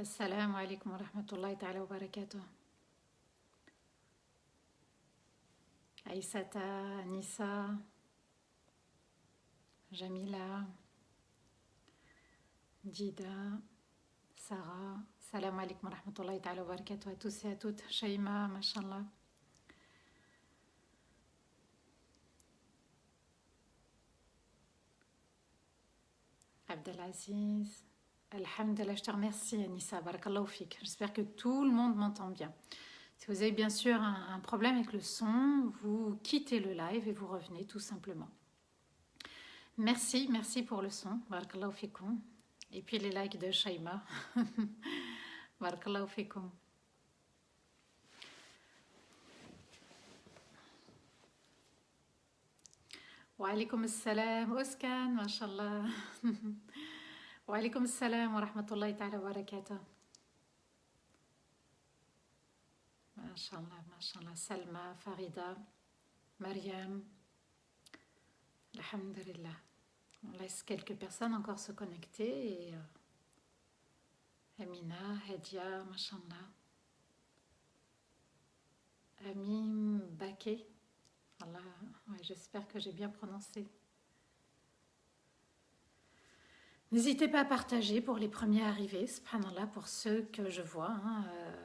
السلام عليكم ورحمة الله تعالى وبركاته. عيساتا، نساء، جميلة، ديدا، سارة. السلام عليكم ورحمة الله تعالى وبركاته à tous et à toutes. شيماء ما شاء الله. Abdelaziz. Alhamdulillah, je te remercie Anissa, barakallahu fik. J'espère que tout le monde m'entend bien. Si vous avez bien sûr un problème avec le son, vous quittez le live et vous revenez tout simplement. Merci pour le son, barakallahu fikoum. Et puis les likes de Shaima. Barakallahu fikoum. Wa alaykoum assalam, Oskan, mashallah. Wa alaykoum assalam wa rahmatullahi ta'ala wa barakatuh. Mashallah, Salma, Farida, Mariam. Alhamdulillah. On laisse quelques personnes encore se connecter. Et, Amina, Hedia, mashallah. Amim Baké. Voilà, ouais, j'espère que j'ai bien prononcé. N'hésitez pas à partager pour les premiers arrivés, subhanallah, pour ceux que je vois.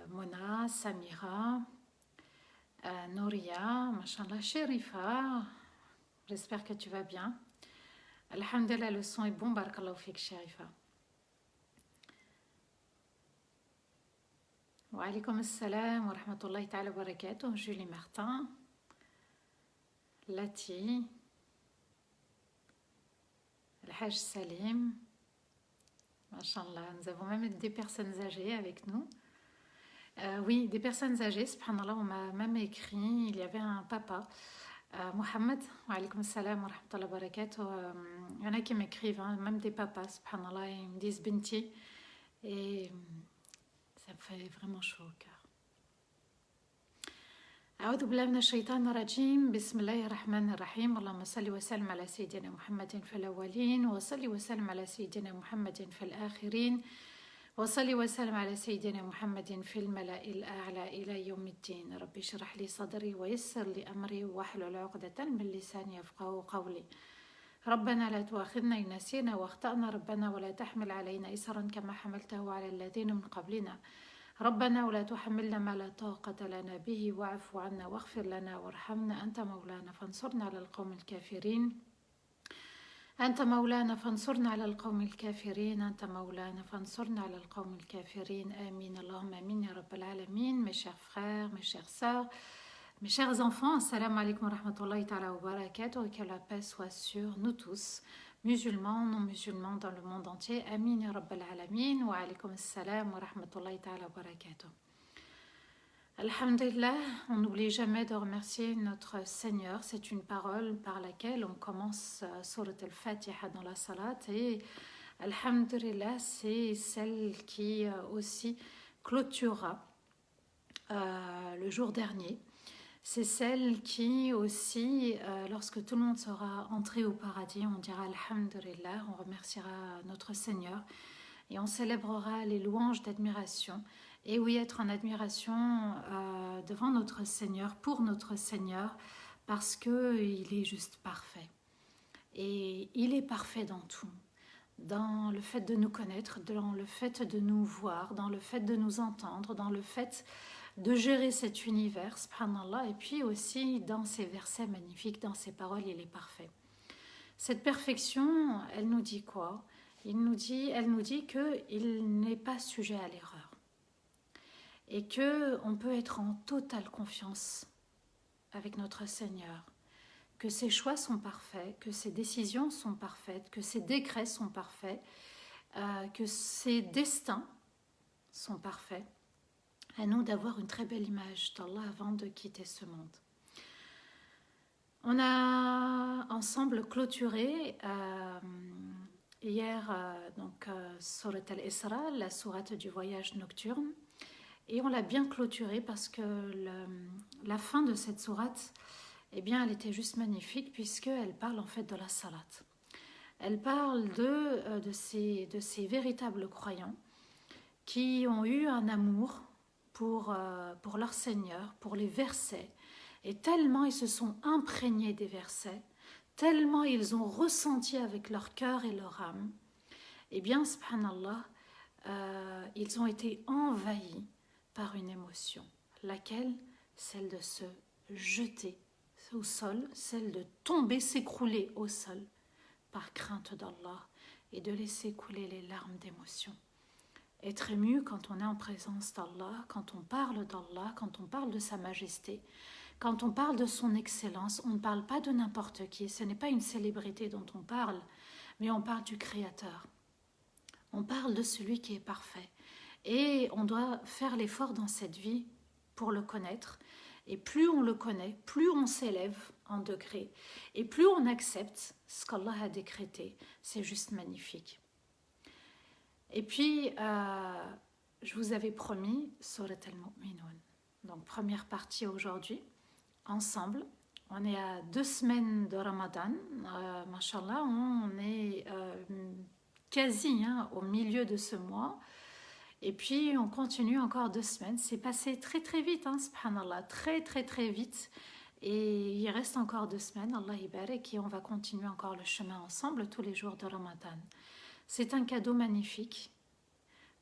Mona, Samira, Nouria, mashallah, Sherifa. J'espère que tu vas bien. Alhamdulillah, le son est bon, barakallahu fik, Sherifa. Wa alaykoum assalam wa rahmatullahi ta'ala wa barakatuh. Julie Martin. Lati, El Hajj Salim, Mashallah, nous avons même des personnes âgées avec nous. Oui, des personnes âgées, subhanallah, on m'a même écrit, il y avait un papa, Mohamed, wa alaykoum salam wa rahmatullahi wa barakatuh. Il y en a qui m'écrivent, hein, même des papas, subhanallah, ils me disent Binti, et ça me fait vraiment chaud au cœur. أعوذ بالله من الشيطان الرجيم بسم الله الرحمن الرحيم اللهم صل وسلم على سيدنا محمد في الأولين وصل وسلم على سيدنا محمد في الآخرين وصل وسلم على سيدنا محمد في الملأ الأعلى إلى يوم الدين ربي اشرح لي صدري ويسر لي أمري واحلل عقدة من لساني يفقهوا قولي ربنا لا تؤاخذنا إن نسينا واخطأنا ربنا ولا تحمل علينا إصرا كما حملته على الذين من قبلنا ربنا ولا تحملنا ما لا طاقة لنا به واعف عنا واغفر لنا وارحمنا أنت مولانا فانصرنا على القوم الكافرين أنت مولانا فانصرنا على القوم الكافرين أنت مولانا فانصرنا على القوم الكافرين آمين اللهم آمين يا رب العالمين. Mes chers frères, mes chères sœurs, mes chers enfants, assalamu alaikum wa rahmatullahi ta'ala wa barakatuh, que la paix soit sur nous tous, musulmans, non-musulmans dans le monde entier. Amin ya rabbal alamin. Wa alaykoum assalam wa rahmatullahi ta'ala wa barakatuh. Alhamdulillah, on n'oublie jamais de remercier notre Seigneur. C'est une parole par laquelle on commence Surat al-Fatiha dans la salat. Et Alhamdulillah, c'est celle qui aussi clôturera le jour dernier. C'est celle qui aussi, lorsque tout le monde sera entré au paradis, on dira Alhamdulillah, on remerciera notre Seigneur et on célébrera les louanges d'admiration. Et oui, être en admiration devant notre Seigneur, pour notre Seigneur, parce qu'il est juste parfait. Et il est parfait dans tout. Dans le fait de nous connaître, dans le fait de nous voir, dans le fait de nous entendre, dans le fait de gérer cet univers, subhanallah, et puis aussi dans ces versets magnifiques, dans ces paroles, il est parfait. Cette perfection, elle nous dit quoi? Elle nous dit qu'il n'est pas sujet à l'erreur et qu'on peut être en totale confiance avec notre Seigneur, que ses choix sont parfaits, que ses décisions sont parfaites, que ses décrets sont parfaits, que ses destins sont parfaits. À nous d'avoir une très belle image d'Allah avant de quitter ce monde. On a ensemble clôturé hier Surat al-Isra, la sourate du voyage nocturne, et on l'a bien clôturé parce que la fin de cette sourate, eh bien, elle était juste magnifique puisqu'elle parle en fait de la salat. Elle parle de ces véritables croyants qui ont eu un amour pour leur Seigneur, pour les versets, et tellement ils se sont imprégnés des versets, tellement ils ont ressenti avec leur cœur et leur âme, eh bien, subhanallah, ils ont été envahis par une émotion, laquelle, celle de se jeter au sol, celle de tomber, s'écrouler au sol, par crainte d'Allah, et de laisser couler les larmes d'émotion. Être ému quand on est en présence d'Allah, quand on parle d'Allah, quand on parle de sa majesté, quand on parle de son excellence, on ne parle pas de n'importe qui, ce n'est pas une célébrité dont on parle, mais on parle du Créateur. On parle de celui qui est parfait. Et on doit faire l'effort dans cette vie pour le connaître. Et plus on le connaît, plus on s'élève en degrés. Et plus on accepte ce qu'Allah a décrété. C'est juste magnifique. Et puis, je vous avais promis Surat al-Mu'minun. Donc, première partie aujourd'hui, ensemble. On est à 2 semaines de Ramadan. Mashallah, on est quasi au milieu de ce mois. Et puis, on continue encore 2 semaines. C'est passé très très vite, subhanallah, très très très vite. Et il reste encore 2 semaines, Allah ibarak, et on va continuer encore le chemin ensemble tous les jours de Ramadan. C'est un cadeau magnifique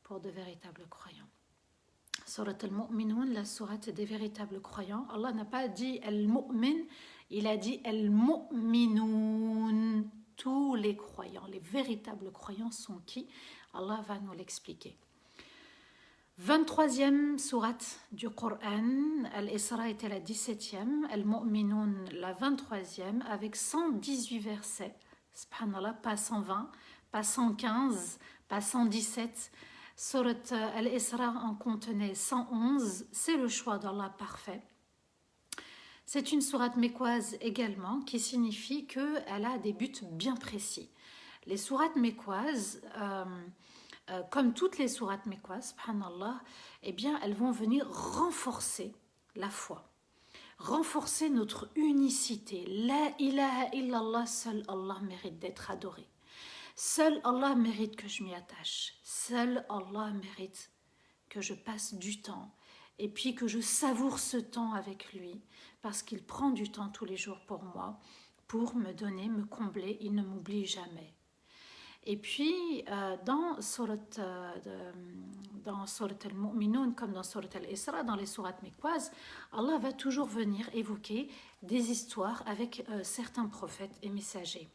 pour de véritables croyants. Surat al-Mu'minun, la sourate des véritables croyants. Allah n'a pas dit al-Mu'min, il a dit al-Mu'minun. Tous les croyants, les véritables croyants sont qui? Allah va nous l'expliquer. 23e sourate du Coran, Al-Isra était la 17e, Al-Mu'minun la 23e, avec 118 versets. Subhanallah, pas 120, pas 115, pas 117. Surat Al-Isra en contenait 111. C'est le choix d'Allah parfait. C'est une sourate mécoise également, qui signifie qu'elle a des buts bien précis. Les sourates mécoises, comme toutes les sourates mécoises, subhanallah, eh bien, elles vont venir renforcer la foi, renforcer notre unicité. La ilaha illallah, seul Allah mérite d'être adoré. Seul Allah mérite que je m'y attache. Seul Allah mérite que je passe du temps et puis que je savoure ce temps avec lui, parce qu'il prend du temps tous les jours pour moi, pour me donner, me combler. Il ne m'oublie jamais. Et puis, dans Surat al-Mu'minun, comme dans Surat al-Isra, dans les sourates mécoises, Allah va toujours venir évoquer des histoires avec certains prophètes et messagers.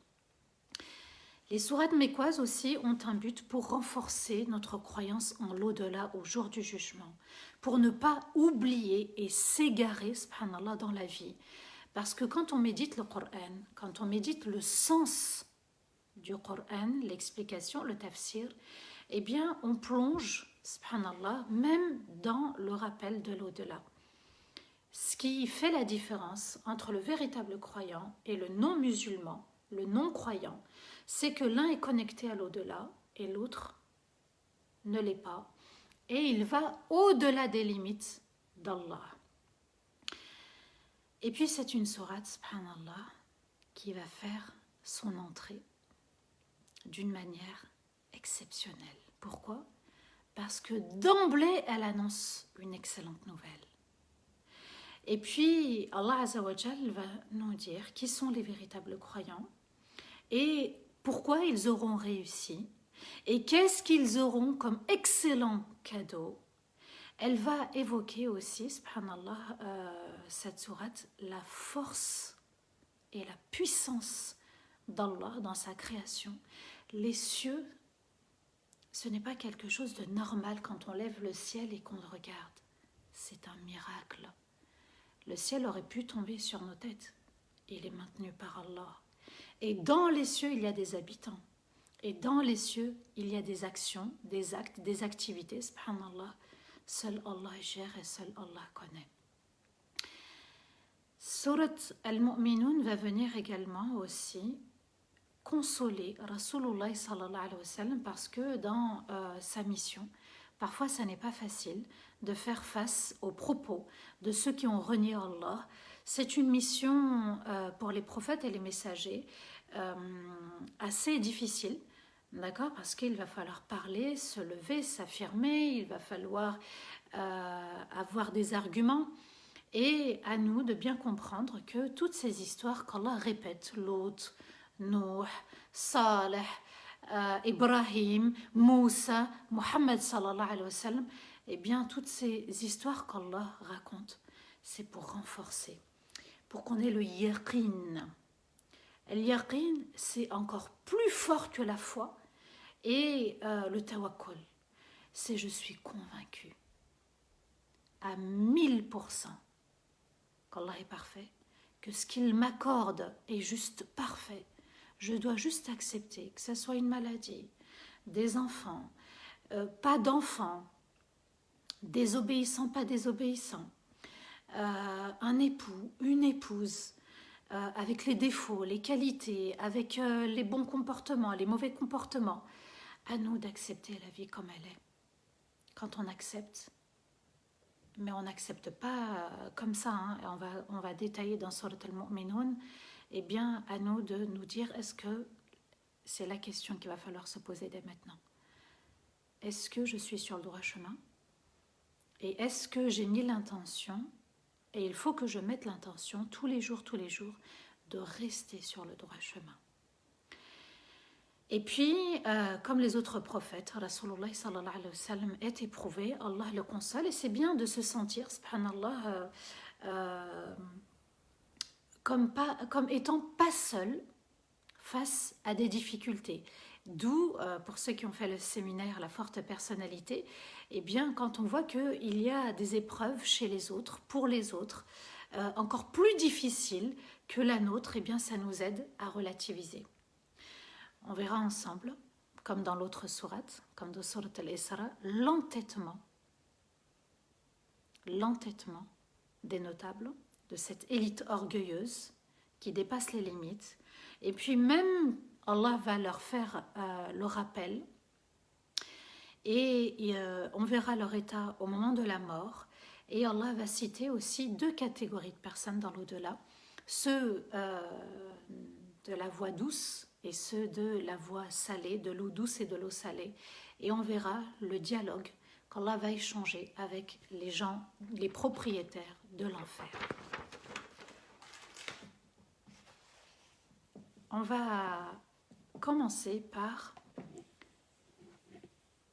Les sourates mécoises aussi ont un but pour renforcer notre croyance en l'au-delà, au jour du jugement, pour ne pas oublier et s'égarer, subhanallah, dans la vie. Parce que quand on médite le Coran, quand on médite le sens du Coran, l'explication, le tafsir, eh bien on plonge, subhanallah, même dans le rappel de l'au-delà. Ce qui fait la différence entre le véritable croyant et le non-musulman, le non-croyant, c'est que l'un est connecté à l'au-delà et l'autre ne l'est pas. Et il va au-delà des limites d'Allah. Et puis c'est une sourate, subhanallah, qui va faire son entrée d'une manière exceptionnelle. Pourquoi? Parce que d'emblée, elle annonce une excellente nouvelle. Et puis, Allah Azza wa Jal va nous dire qui sont les véritables croyants et pourquoi ils auront réussi et qu'est-ce qu'ils auront comme excellent cadeau. Elle va évoquer aussi, subhanallah, cette sourate, la force et la puissance d'Allah dans sa création. Les cieux, ce n'est pas quelque chose de normal quand on lève le ciel et qu'on le regarde. C'est un miracle. Le ciel aurait pu tomber sur nos têtes. Il est maintenu par Allah. Et dans les cieux, il y a des habitants. Et dans les cieux, il y a des actions, des actes, des activités. Subhanallah, seul Allah gère et seul Allah connaît. Surat al-Mu'minun va venir également aussi consoler Rasulullah sallallahu alayhi wa sallam, parce que dans sa mission, parfois ça n'est pas facile de faire face aux propos de ceux qui ont renié Allah. C'est une mission pour les prophètes et les messagers assez difficile, D'accord? Parce qu'il va falloir parler, se lever, s'affirmer, il va falloir avoir des arguments. Et à nous de bien comprendre que toutes ces histoires qu'Allah répète, Lot, Nuh, Saleh, Ibrahim, Moussa, Mohammed sallallahu alayhi wa sallam, eh bien toutes ces histoires qu'Allah raconte, c'est pour renforcer, pour qu'on ait le yaqin. Le yaqin, c'est encore plus fort que la foi. Et le tawakkul, c'est je suis convaincu à 1000% qu'Allah est parfait, que ce qu'il m'accorde est juste parfait. Je dois juste accepter que ce soit une maladie, des enfants, pas d'enfants, désobéissants, pas désobéissants, un époux, une épouse, avec les défauts, les qualités, avec les bons comportements, les mauvais comportements. À nous d'accepter la vie comme elle est. Quand on accepte, mais on n'accepte pas comme ça, hein, on va détailler dans Surat al-Mu'minun, eh bien à nous de nous dire, est-ce que c'est la question qu'il va falloir se poser dès maintenant. Est-ce que je suis sur le droit chemin? Et est-ce que j'ai mis l'intention, et il faut que je mette l'intention tous les jours, de rester sur le droit chemin. Et puis, comme les autres prophètes, Rasulullah sallallahu alayhi wa sallam est éprouvé, Allah le console, et c'est bien de se sentir, subhanallah, comme étant pas seul face à des difficultés. D'où, pour ceux qui ont fait le séminaire La forte personnalité, eh bien, quand on voit qu'il y a des épreuves chez les autres, pour les autres, encore plus difficiles que la nôtre, eh bien, ça nous aide à relativiser. On verra ensemble, comme dans l'autre sourate, comme dans Surat al-Isra, l'entêtement des notables, de cette élite orgueilleuse qui dépasse les limites. Et puis même, Allah va leur faire le rappel et on verra leur état au moment de la mort. Et Allah va citer aussi deux catégories de personnes dans l'au-delà, ceux de la voix douce et ceux de la voix salée, de l'eau douce et de l'eau salée. Et on verra le dialogue qu'Allah va échanger avec les gens, les propriétaires de l'enfer. On va commencer par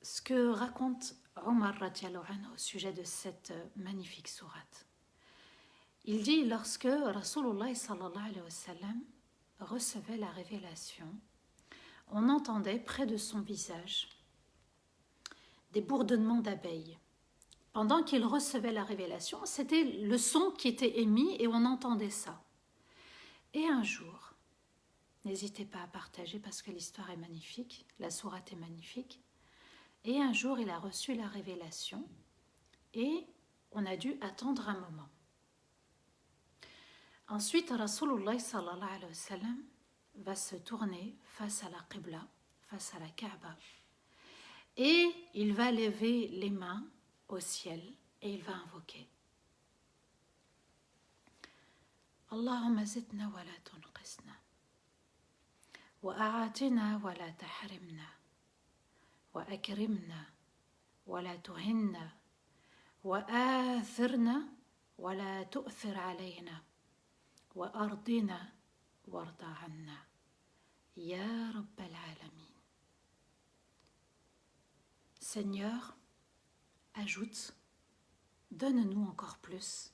ce que raconte Omar radiallahu anhu au sujet de cette magnifique sourate. Il dit, lorsque Rasulullah sallallahu alayhi wa sallam recevait la révélation, on entendait près de son visage des bourdonnements d'abeilles. Pendant qu'il recevait la révélation, c'était le son qui était émis et on entendait ça. Et un jour, n'hésitez pas à partager parce que l'histoire est magnifique, la sourate est magnifique, et un jour il a reçu la révélation et on a dû attendre un moment. Ensuite, Rasulullah sallallahu alayhi wa sallam va se tourner face à la Qibla, face à la Kaaba. Et il va lever les mains au ciel et il va invoquer. Allahumma zidna wa la tunqisna. Wa a'atina wa la tahrimna. Wa akrimna wa la tuhinna. Wa athirna wa la tu'thir alayna. وأرضنا وارض عنا يا رب العالمين. Seigneur, ajoute, donne-nous encore plus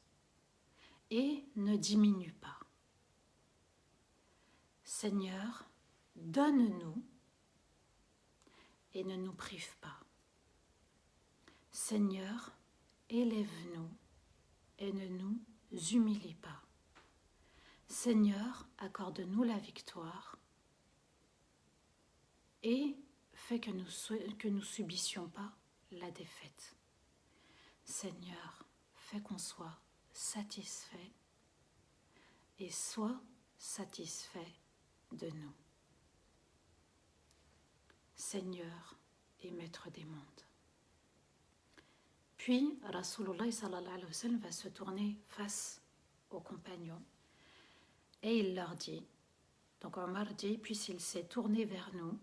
et ne diminue pas. Seigneur, donne-nous et ne nous prive pas. Seigneur, élève-nous et ne nous humilie pas. Seigneur, accorde-nous la victoire et fais que nous subissions pas la défaite. Seigneur, fais qu'on soit satisfait et sois satisfait de nous. Seigneur et Maître des mondes. Puis, Rasulullah sallallahu alayhi wa sallam va se tourner face aux compagnons. Et il leur dit, donc Omar dit, puis il s'est tourné vers nous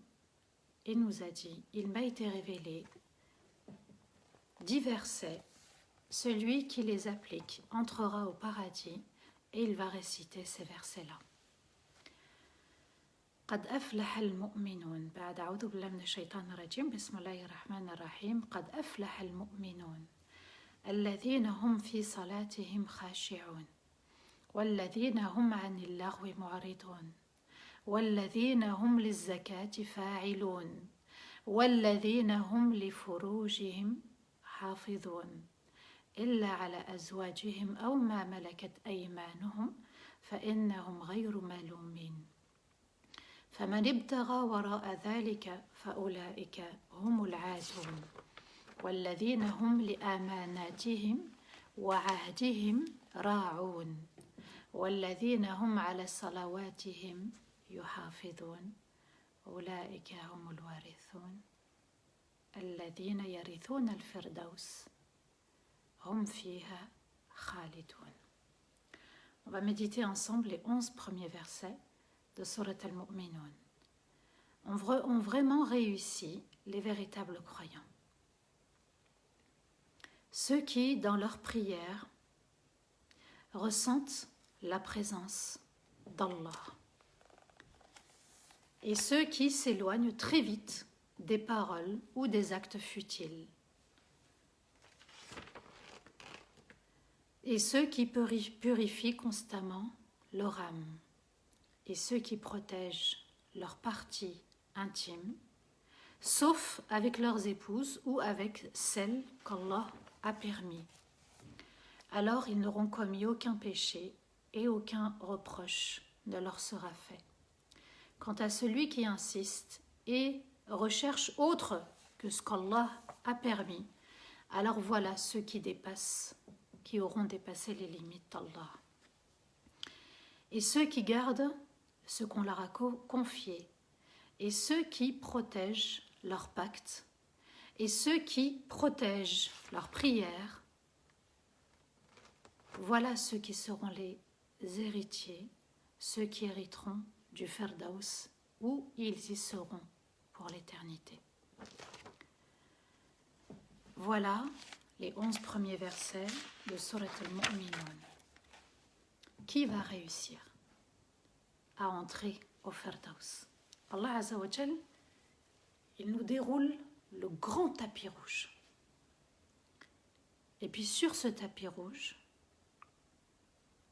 et nous a dit, il m'a été révélé 10 versets, celui qui les applique entrera au paradis, et il va réciter ces versets-là. قد أفلح المؤمنون بعد أعوذ بالله من الشيطان الرجيم بسم الله الرحمن الرحيم قد أفلح المؤمنون الذين هم في صلاتهم خاشعون والذين هم عن اللغو معرضون والذين هم للزكاة فاعلون والذين هم لفروجهم حافظون إلا على أزواجهم أو ما ملكت أيمانهم فإنهم غير ملومين فمن ابتغى وراء ذلك فأولئك هم العادون والذين هم لأماناتهم وعهدهم راعون والذين هم على صلواتهم يحافظون أولئك هم الوارثون الذين يرثون الفردوس هم فيها خالدون. On va méditer ensemble les 11 premiers versets de Surat al-Mu'minun. Ont vraiment réussi les véritables croyants. Ceux qui, dans leur prière, ressentent la présence d'Allah. Et ceux qui s'éloignent très vite des paroles ou des actes futiles. Et ceux qui purifient constamment leur âme. Et ceux qui protègent leur partie intime, sauf avec leurs épouses ou avec celles qu'Allah a permis. Alors ils n'auront commis aucun péché et aucun reproche ne leur sera fait. Quant à celui qui insiste et recherche autre que ce qu'Allah a permis, alors voilà ceux qui auront dépassé les limites d'Allah. Et ceux qui gardent ce qu'on leur a confié, et ceux qui protègent leur pacte, et ceux qui protègent leurs prières, voilà ceux qui seront les héritiers, ceux qui hériteront du Firdaus, où ils y seront pour l'éternité. Voilà les 11 premiers versets de Surat al-Mu'minun. Qui va réussir à entrer au Firdaus? Allah Azza wa Jal, il nous déroule le grand tapis rouge. Et puis sur ce tapis rouge,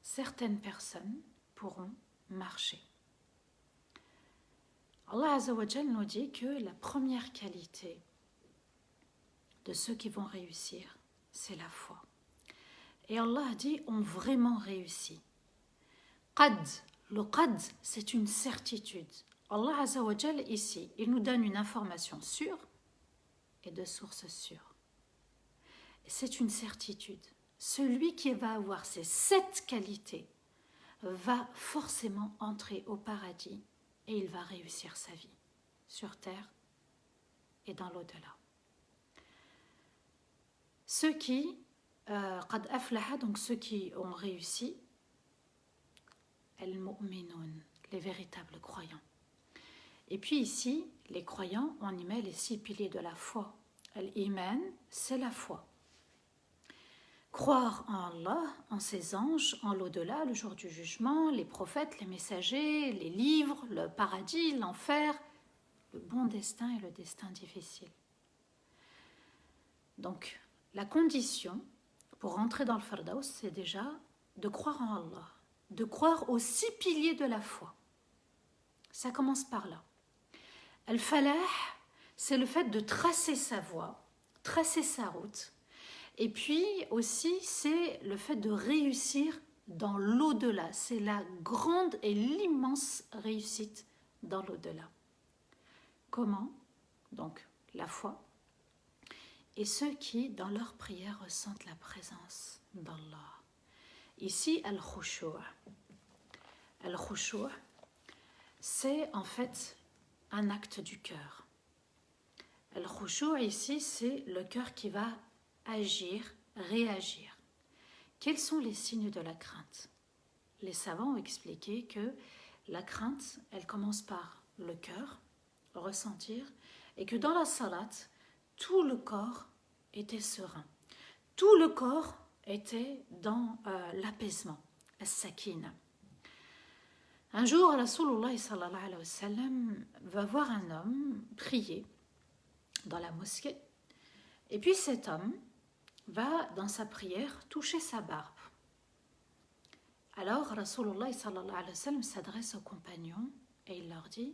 certaines personnes pourront marcher. Allah Azza wa Jal nous dit que la première qualité de ceux qui vont réussir, c'est la foi. Et Allah a dit, ont vraiment réussi. Qad, le qad, c'est une certitude. Allah Azza wa Jal, ici, il nous donne une information sûre et de source sûre. C'est une certitude. Celui qui va avoir ces 7 qualités va forcément entrer au paradis et il va réussir sa vie sur terre et dans l'au-delà. Ceux qui, qad aflaha, donc ceux qui ont réussi, al-mu'minun, les véritables croyants. Et puis ici, les croyants, on y met les 6 piliers de la foi. Al-iman, c'est la foi. Croire en Allah, en ses anges, en l'au-delà, le jour du jugement, les prophètes, les messagers, les livres, le paradis, l'enfer, le bon destin et le destin difficile. Donc, la condition pour entrer dans le Firdaus, c'est déjà de croire en Allah, de croire aux 6 piliers de la foi. Ça commence par là. Al-falah, c'est le fait de tracer sa voie, tracer sa route. Et puis aussi, c'est le fait de réussir dans l'au-delà. C'est la grande et l'immense réussite dans l'au-delà. Comment? Donc, la foi. Et ceux qui, dans leur prière, ressentent la présence d'Allah. Ici, al-khushu'. Al-khushu', c'est en fait un acte du cœur. Al-khushu' ici, c'est le cœur qui va agir, réagir. Quels sont les signes de la crainte? Les savants ont expliqué que la crainte, elle commence par le cœur, ressentir, et que dans la salat, tout le corps était serein. Tout le corps était dans l'apaisement, as-sakina. Un jour, Rasulullah sallallahu alayhi wa sallam va voir un homme prier dans la mosquée. Et puis cet homme va, dans sa prière, toucher sa barbe. Alors, Rasulullah sallallahu alayhi wa sallam s'adresse aux compagnons et il leur dit,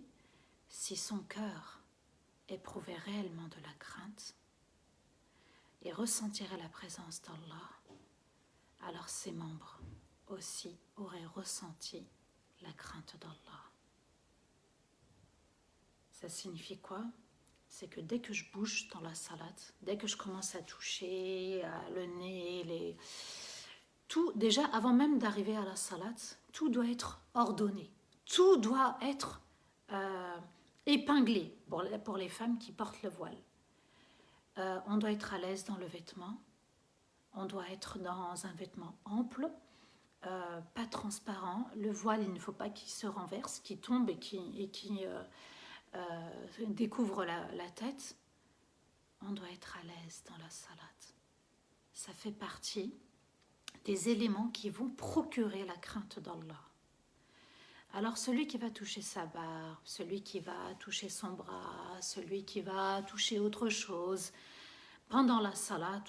si son cœur éprouvait réellement de la crainte et ressentirait la présence d'Allah, alors ses membres aussi auraient ressenti la crainte d'Allah. Ça signifie quoi? C'est que dès que je bouge dans la salat, dès que je commence à toucher le nez, tout, déjà avant même d'arriver à la salat, tout doit être ordonné, tout doit être épinglé pour les femmes qui portent le voile. On doit être à l'aise dans le vêtement, on doit être dans un vêtement ample, pas transparent. Le voile, il ne faut pas qu'il se renverse, qu'il tombe et qui découvre la tête. On doit être à l'aise dans la salat. Ça fait partie des éléments qui vont procurer la crainte d'Allah. Alors celui qui va toucher sa barbe, celui qui va toucher son bras, celui qui va toucher autre chose, pendant la salat,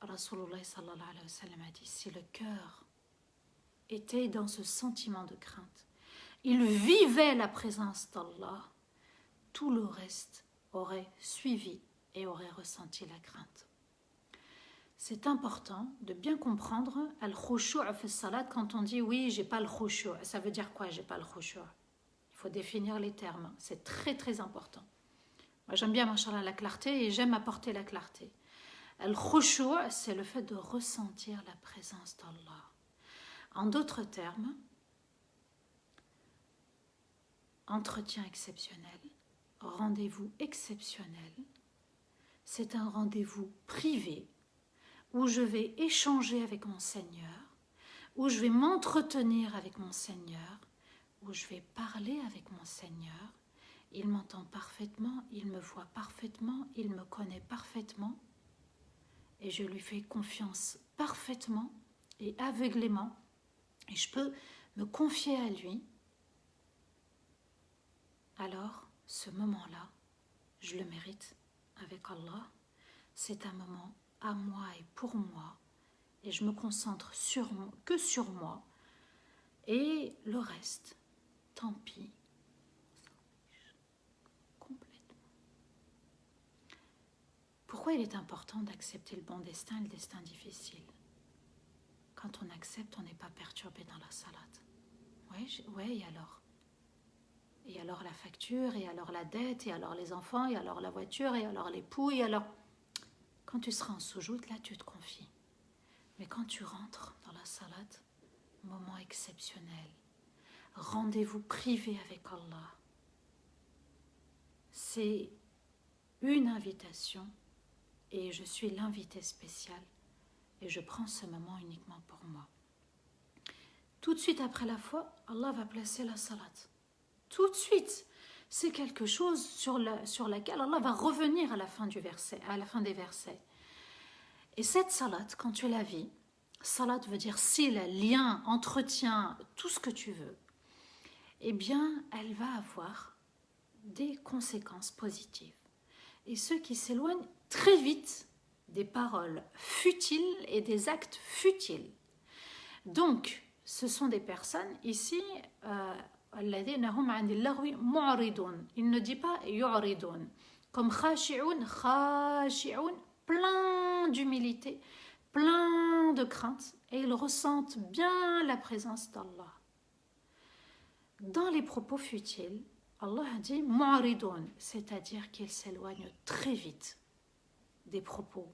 Rasulullah sallallahu alayhi wa sallam a dit, si le cœur était dans ce sentiment de crainte, il vivait la présence d'Allah, tout le reste aurait suivi et aurait ressenti la crainte. C'est important de bien comprendre al-khushu' fi salat. Quand on dit oui, j'ai pas le khushu', ça veut dire quoi, j'ai pas le khushu'? Il faut définir les termes, c'est très très important. Moi j'aime bien, machallah, la clarté et j'aime apporter la clarté. Al-khushu', c'est le fait de ressentir la présence d'Allah. En d'autres termes, entretien exceptionnel, rendez-vous exceptionnel, c'est un rendez-vous privé où je vais échanger avec mon Seigneur, où je vais m'entretenir avec mon Seigneur, où je vais parler avec mon Seigneur. Il m'entend parfaitement, il me voit parfaitement, il me connaît parfaitement et je lui fais confiance parfaitement et aveuglément et je peux me confier à lui. Alors, ce moment-là, je le mérite avec Allah. C'est un moment à moi et pour moi, et je me concentre que sur moi, et le reste, tant pis, complètement. Pourquoi il est important d'accepter le bon destin et le destin difficile? Quand on accepte, on n'est pas perturbé dans la salat. Ouais, et alors? Et alors la facture, et alors la dette, et alors les enfants, et alors la voiture, et alors l'époux, et alors... Quand tu seras en soujoud, là tu te confies. Mais quand tu rentres dans la salat, moment exceptionnel, rendez-vous privé avec Allah, c'est une invitation et je suis l'invité spécial et je prends ce moment uniquement pour moi. Tout de suite après la foi, Allah va placer la salat. Tout de suite. C'est quelque chose sur laquelle Allah va revenir à la fin des versets. Et cette salat, quand tu la vis, salat veut dire sil, lien, entretien, tout ce que tu veux, eh bien, elle va avoir des conséquences positives. Et ceux qui s'éloignent très vite des paroles futiles et des actes futiles. Donc, ce sont des personnes ici... Il ne dit pas yu'ridun. Comme khashi'un, plein d'humilité, plein de crainte, et ils ressentent bien la présence d'Allah. Dans les propos futiles, Allah a dit mu'ridun, c'est-à-dire qu'ils s'éloignent très vite des propos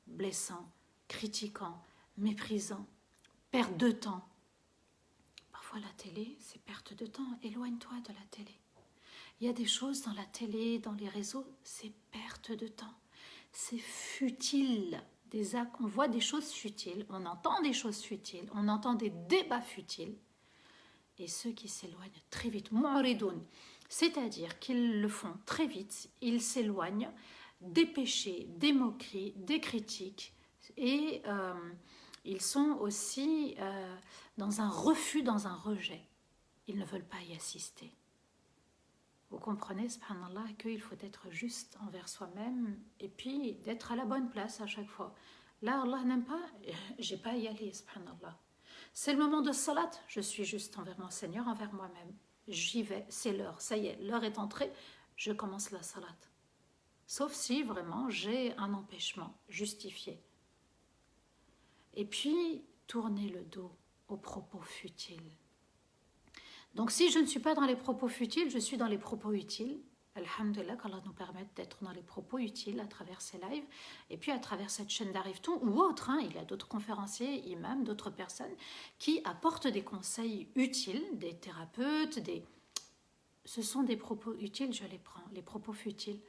blessants, critiquants, méprisants, perte de temps. La télé, c'est perte de temps. Éloigne-toi de la télé. Il y a des choses dans la télé, dans les réseaux, c'est perte de temps. C'est futile. On voit des choses futiles, on entend des choses futiles, on entend des débats futiles. Et ceux qui s'éloignent très vite, mu'ridun, C'est-à-dire qu'ils le font très vite, ils s'éloignent des péchés, des moqueries, des critiques, et ils sont aussi dans un refus, dans un rejet. Ils ne veulent pas y assister. Vous comprenez, subhanallah, qu'il faut être juste envers soi-même et puis d'être à la bonne place à chaque fois. Là, Allah n'aime pas, j'ai pas à y aller, subhanallah. C'est le moment de salat, je suis juste envers mon Seigneur, envers moi-même. J'y vais, c'est l'heure, ça y est, l'heure est entrée, je commence la salat. Sauf si vraiment j'ai un empêchement justifié. Et puis, tourner le dos aux propos futiles. Donc si je ne suis pas dans les propos futiles, je suis dans les propos utiles. Alhamdulillah, qu'Allah nous permette d'être dans les propos utiles à travers ces lives et puis à travers cette chaîne d'Arrive-T-On ou autres. Il y a d'autres conférenciers, imams, d'autres personnes qui apportent des conseils utiles, des thérapeutes, ce sont des propos utiles, je les prends. Les propos futiles,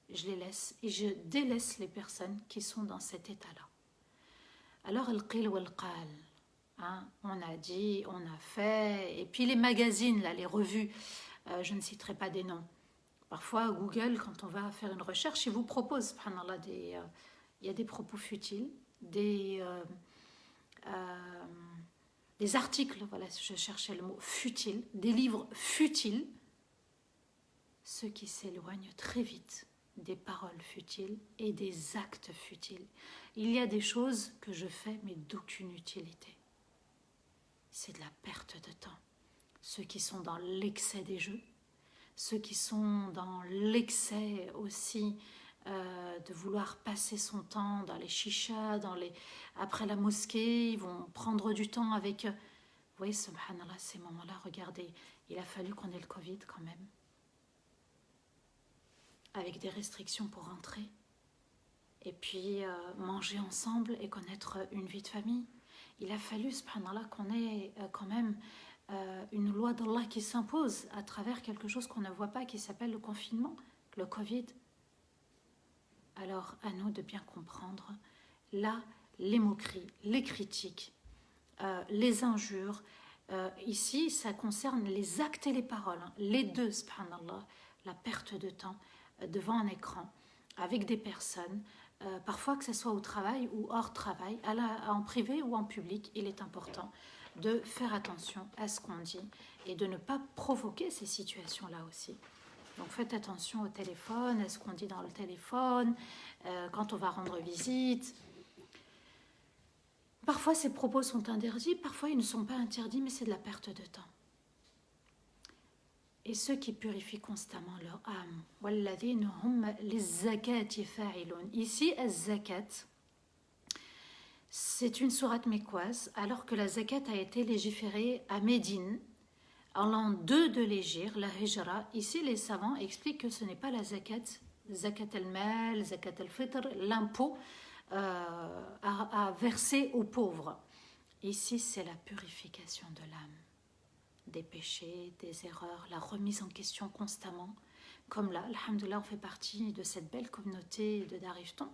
je les laisse et je délaisse les personnes qui sont dans cet état-là. Alors, al-qil wal-qal. On a dit, on a fait, et puis les magazines, là, les revues, je ne citerai pas des noms. Parfois, Google, quand on va faire une recherche, il vous propose, subhanallah, il y a des propos futiles, des articles, voilà, je cherchais le mot futile, des livres futiles, ceux qui s'éloignent très vite des paroles futiles et des actes futiles. Il y a des choses que je fais, mais d'aucune utilité. C'est de la perte de temps. Ceux qui sont dans l'excès des jeux, ceux qui sont dans l'excès aussi de vouloir passer son temps dans les chichas, après la mosquée, ils vont prendre du temps avec... Vous voyez, subhanallah, ces moments-là, regardez, il a fallu qu'on ait le Covid quand même, avec des restrictions pour rentrer, et puis manger ensemble et connaître une vie de famille. Il a fallu, subhanallah, qu'on ait quand même une loi d'Allah qui s'impose à travers quelque chose qu'on ne voit pas, qui s'appelle le confinement, le Covid. Alors, à nous de bien comprendre, là, les moqueries, les critiques, les injures, ici, ça concerne les actes et les paroles, les deux, subhanallah, la perte de temps devant un écran, avec des personnes, parfois que ce soit au travail ou hors travail, en privé ou en public, il est important de faire attention à ce qu'on dit et de ne pas provoquer ces situations-là aussi. Donc faites attention au téléphone, à ce qu'on dit dans le téléphone, quand on va rendre visite. Parfois ces propos sont interdits, parfois ils ne sont pas interdits, mais c'est de la perte de temps. Et ceux qui purifient constamment leur âme. وَالَّذِينَ هُمْ لِلزَّكَاةِ فَاعِلُونَ. Ici, az-zakat, c'est une sourate mécoise, alors que la zakat a été légiférée à Médine, en l'an 2 de l'Hégire, la Hijra. Ici, les savants expliquent que ce n'est pas la zakat, zakat al-mal, zakat al-fitr, l'impôt à verser aux pauvres. Ici, c'est la purification de l'âme, des péchés, des erreurs, la remise en question constamment. Comme là, alhamdoulilah, on fait partie de cette belle communauté de d'Arrive-T-On.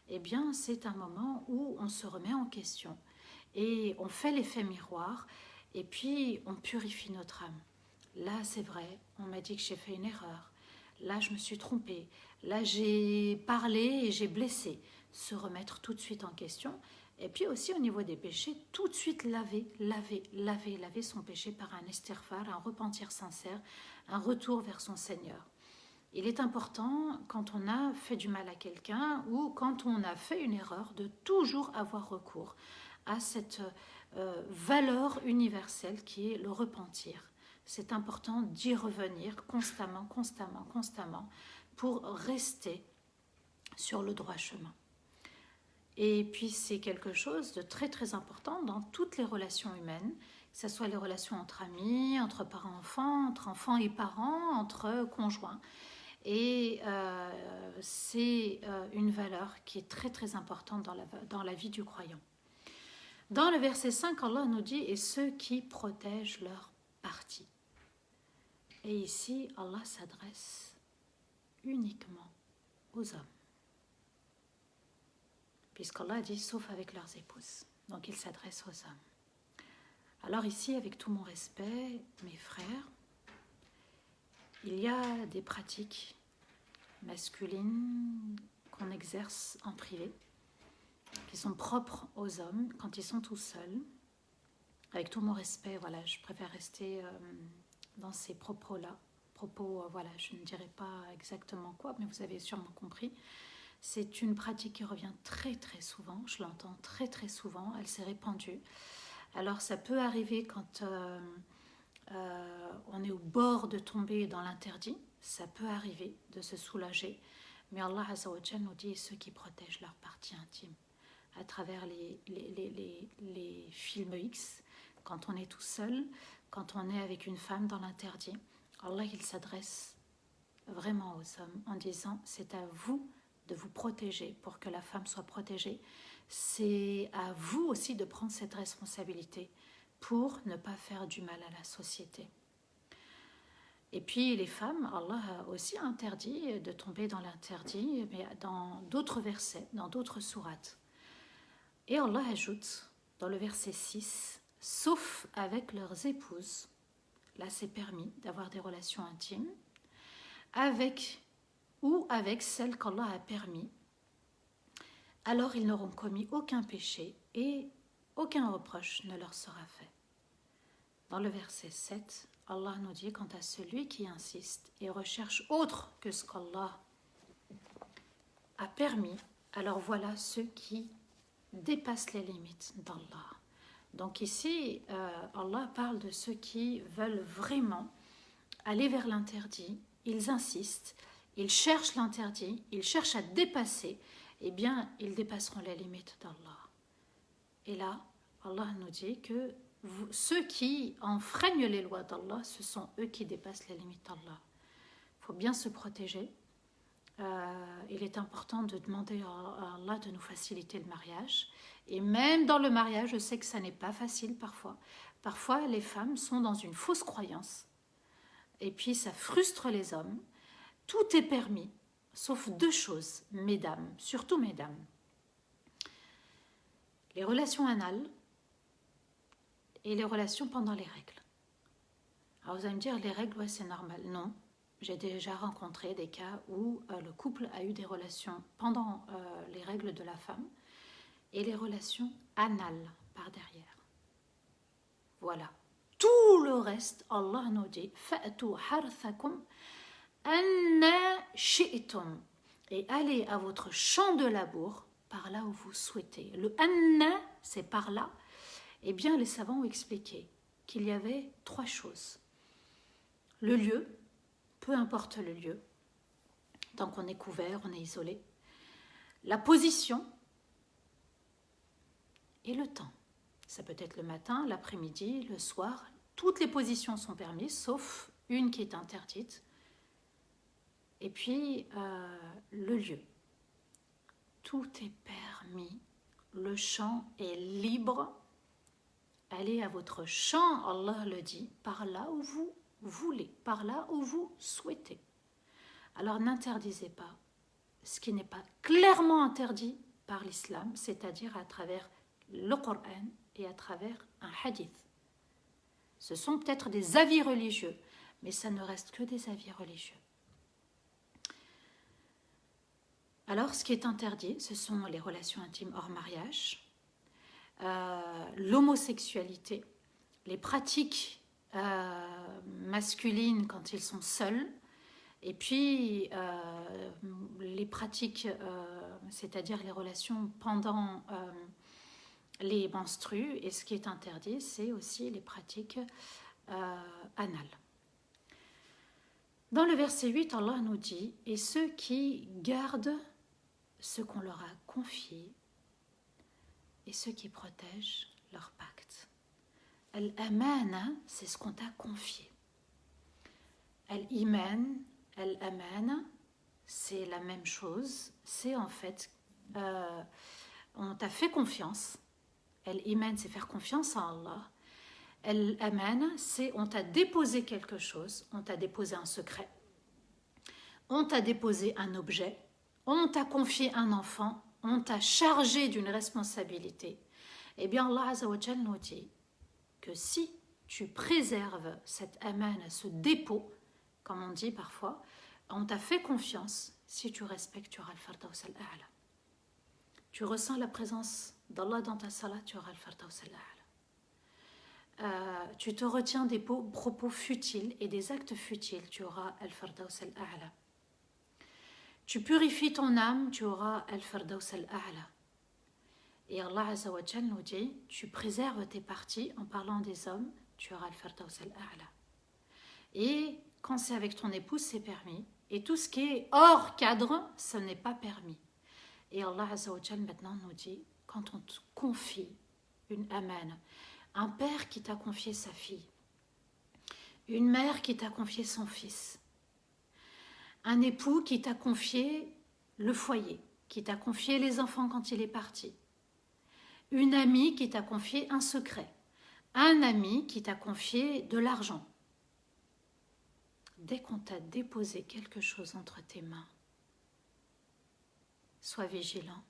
Eh bien, c'est un moment où on se remet en question et on fait l'effet miroir et puis on purifie notre âme. Là, c'est vrai, on m'a dit que j'ai fait une erreur. Là, je me suis trompée. Là, j'ai parlé et j'ai blessé. Se remettre tout de suite en question. Et puis aussi au niveau des péchés, tout de suite laver son péché par un istighfar, un repentir sincère, un retour vers son Seigneur. Il est important, quand on a fait du mal à quelqu'un ou quand on a fait une erreur, de toujours avoir recours à cette valeur universelle qui est le repentir. C'est important d'y revenir constamment pour rester sur le droit chemin. Et puis c'est quelque chose de très très important dans toutes les relations humaines, que ce soit les relations entre amis, entre parents-enfants, entre enfants et parents, entre conjoints. Et c'est une valeur qui est très très importante dans la vie du croyant. Dans le verset 5, Allah nous dit « Et ceux qui protègent leur partie ». Et ici, Allah s'adresse uniquement aux hommes. Puisqu'Allah dit « sauf avec leurs épouses ». Donc il s'adresse aux hommes. Alors ici, avec tout mon respect, mes frères, il y a des pratiques masculines qu'on exerce en privé, qui sont propres aux hommes quand ils sont tout seuls. Avec tout mon respect, voilà, je préfère rester dans ces propos-là. Voilà, je ne dirai pas exactement quoi, mais vous avez sûrement compris. C'est une pratique qui revient très très souvent, je l'entends très très souvent, elle s'est répandue. Alors ça peut arriver quand on est au bord de tomber dans l'interdit, ça peut arriver de se soulager, mais Allah Azza wa Jalla nous dit ceux qui protègent leur partie intime à travers les films X, quand on est tout seul, quand on est avec une femme dans l'interdit, Allah il s'adresse vraiment aux hommes en disant c'est à vous de vous protéger pour que la femme soit protégée, c'est à vous aussi de prendre cette responsabilité pour ne pas faire du mal à la société. Et puis les femmes, Allah a aussi interdit de tomber dans l'interdit, mais dans d'autres versets, dans d'autres sourates. Et Allah ajoute dans le verset 6, sauf avec leurs épouses, là c'est permis d'avoir des relations intimes, avec ou avec celles qu'Allah a permis, alors ils n'auront commis aucun péché et aucun reproche ne leur sera fait. Dans le verset 7, Allah nous dit quant à celui qui insiste et recherche autre que ce qu'Allah a permis, alors voilà ceux qui dépassent les limites d'Allah. Donc ici, Allah parle de ceux qui veulent vraiment aller vers l'interdit, ils insistent, ils cherchent l'interdit, ils cherchent à dépasser, eh bien, ils dépasseront les limites d'Allah. Et là, Allah nous dit que ceux qui enfreignent les lois d'Allah, ce sont eux qui dépassent les limites d'Allah. Il faut bien se protéger. Il est important de demander à Allah de nous faciliter le mariage. Et même dans le mariage, je sais que ça n'est pas facile parfois. Parfois, les femmes sont dans une fausse croyance. Et puis, ça frustre les hommes. Tout est permis, sauf deux choses, mesdames, surtout mesdames. Les relations anales et les relations pendant les règles. Alors vous allez me dire, les règles, ouais, c'est normal. Non, j'ai déjà rencontré des cas où le couple a eu des relations pendant les règles de la femme et les relations anales par derrière. Voilà. Tout le reste, Allah nous dit « Fa'atu harthakum anna shi'tum » et allez à votre champ de labour par là où vous souhaitez. Le « anna » c'est par là. Eh bien, les savants ont expliqué qu'il y avait trois choses. Le lieu, peu importe le lieu, tant qu'on est couvert, on est isolé. La position et le temps. Ça peut être le matin, l'après-midi, le soir. Toutes les positions sont permises, sauf une qui est interdite. Et puis, le lieu. Tout est permis. Le champ est libre. Allez à votre champ, Allah le dit, par là où vous voulez, par là où vous souhaitez. Alors n'interdisez pas ce qui n'est pas clairement interdit par l'islam, c'est-à-dire à travers le Coran et à travers un hadith. Ce sont peut-être des avis religieux, mais ça ne reste que des avis religieux. Alors, ce qui est interdit, ce sont les relations intimes hors mariage, l'homosexualité, les pratiques masculines quand ils sont seuls, et puis les pratiques, c'est-à-dire les relations pendant les menstrues, et ce qui est interdit, c'est aussi les pratiques anales. Dans le verset 8, Allah nous dit « Et ceux qui gardent ce qu'on leur a confié, et ceux qui protègent leur pacte. » Al-amana, c'est ce qu'on t'a confié. Al-iman, al-amana, c'est la même chose. C'est en fait, on t'a fait confiance. Al-iman, c'est faire confiance à Allah. Al-amana, c'est on t'a déposé quelque chose, on t'a déposé un secret, on t'a déposé un objet, on t'a confié un enfant, on t'a chargé d'une responsabilité. Eh bien, Allah Azza wa Jalla nous dit que si tu préserves cette amana, ce dépôt, comme on dit parfois, on t'a fait confiance. Si tu respectes, tu auras le Firdaus al-A'la. Tu ressens la présence d'Allah dans ta salat, tu auras le Firdaus al-A'la. Tu te retiens des propos futiles et des actes futiles, tu auras le Firdaus al-A'la. Tu purifies ton âme, tu auras le Firdaus al-A'la. Et Allah Azza wa Jal nous dit, tu préserves tes parties en parlant des hommes, tu auras le Firdaus al-A'la. Et quand c'est avec ton épouse, c'est permis. Et tout ce qui est hors cadre, ce n'est pas permis. Et Allah Azza wa Jal maintenant nous dit, quand on te confie une amana, un père qui t'a confié sa fille, une mère qui t'a confié son fils, un époux qui t'a confié le foyer, qui t'a confié les enfants quand il est parti, une amie qui t'a confié un secret, un ami qui t'a confié de l'argent. Dès qu'on t'a déposé quelque chose entre tes mains, sois vigilant.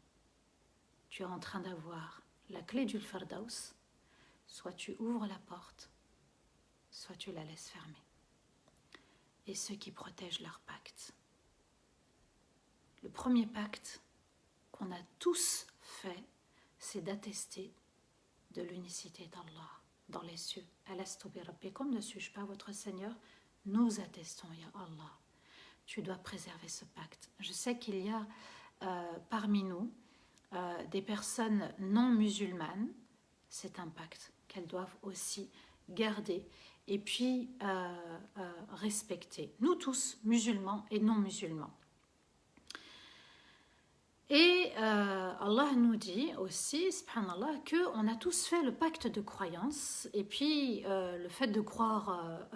Tu es en train d'avoir la clé du Firdaus, soit tu ouvres la porte, soit tu la laisses fermer. Et ceux qui protègent leur pacte. Le premier pacte qu'on a tous fait, c'est d'attester de l'unicité d'Allah dans les cieux. Alastu bi rabbikum, ne suis-je pas votre Seigneur? Nous attestons, ya Allah. Tu dois préserver ce pacte. Je sais qu'il y a parmi nous des personnes non musulmanes. C'est un pacte qu'elles doivent aussi garder et puis respecter. Nous tous, musulmans et non musulmans. Et Allah nous dit aussi, subhanallah, qu'on a tous fait le pacte de croyance. Et puis le fait de croire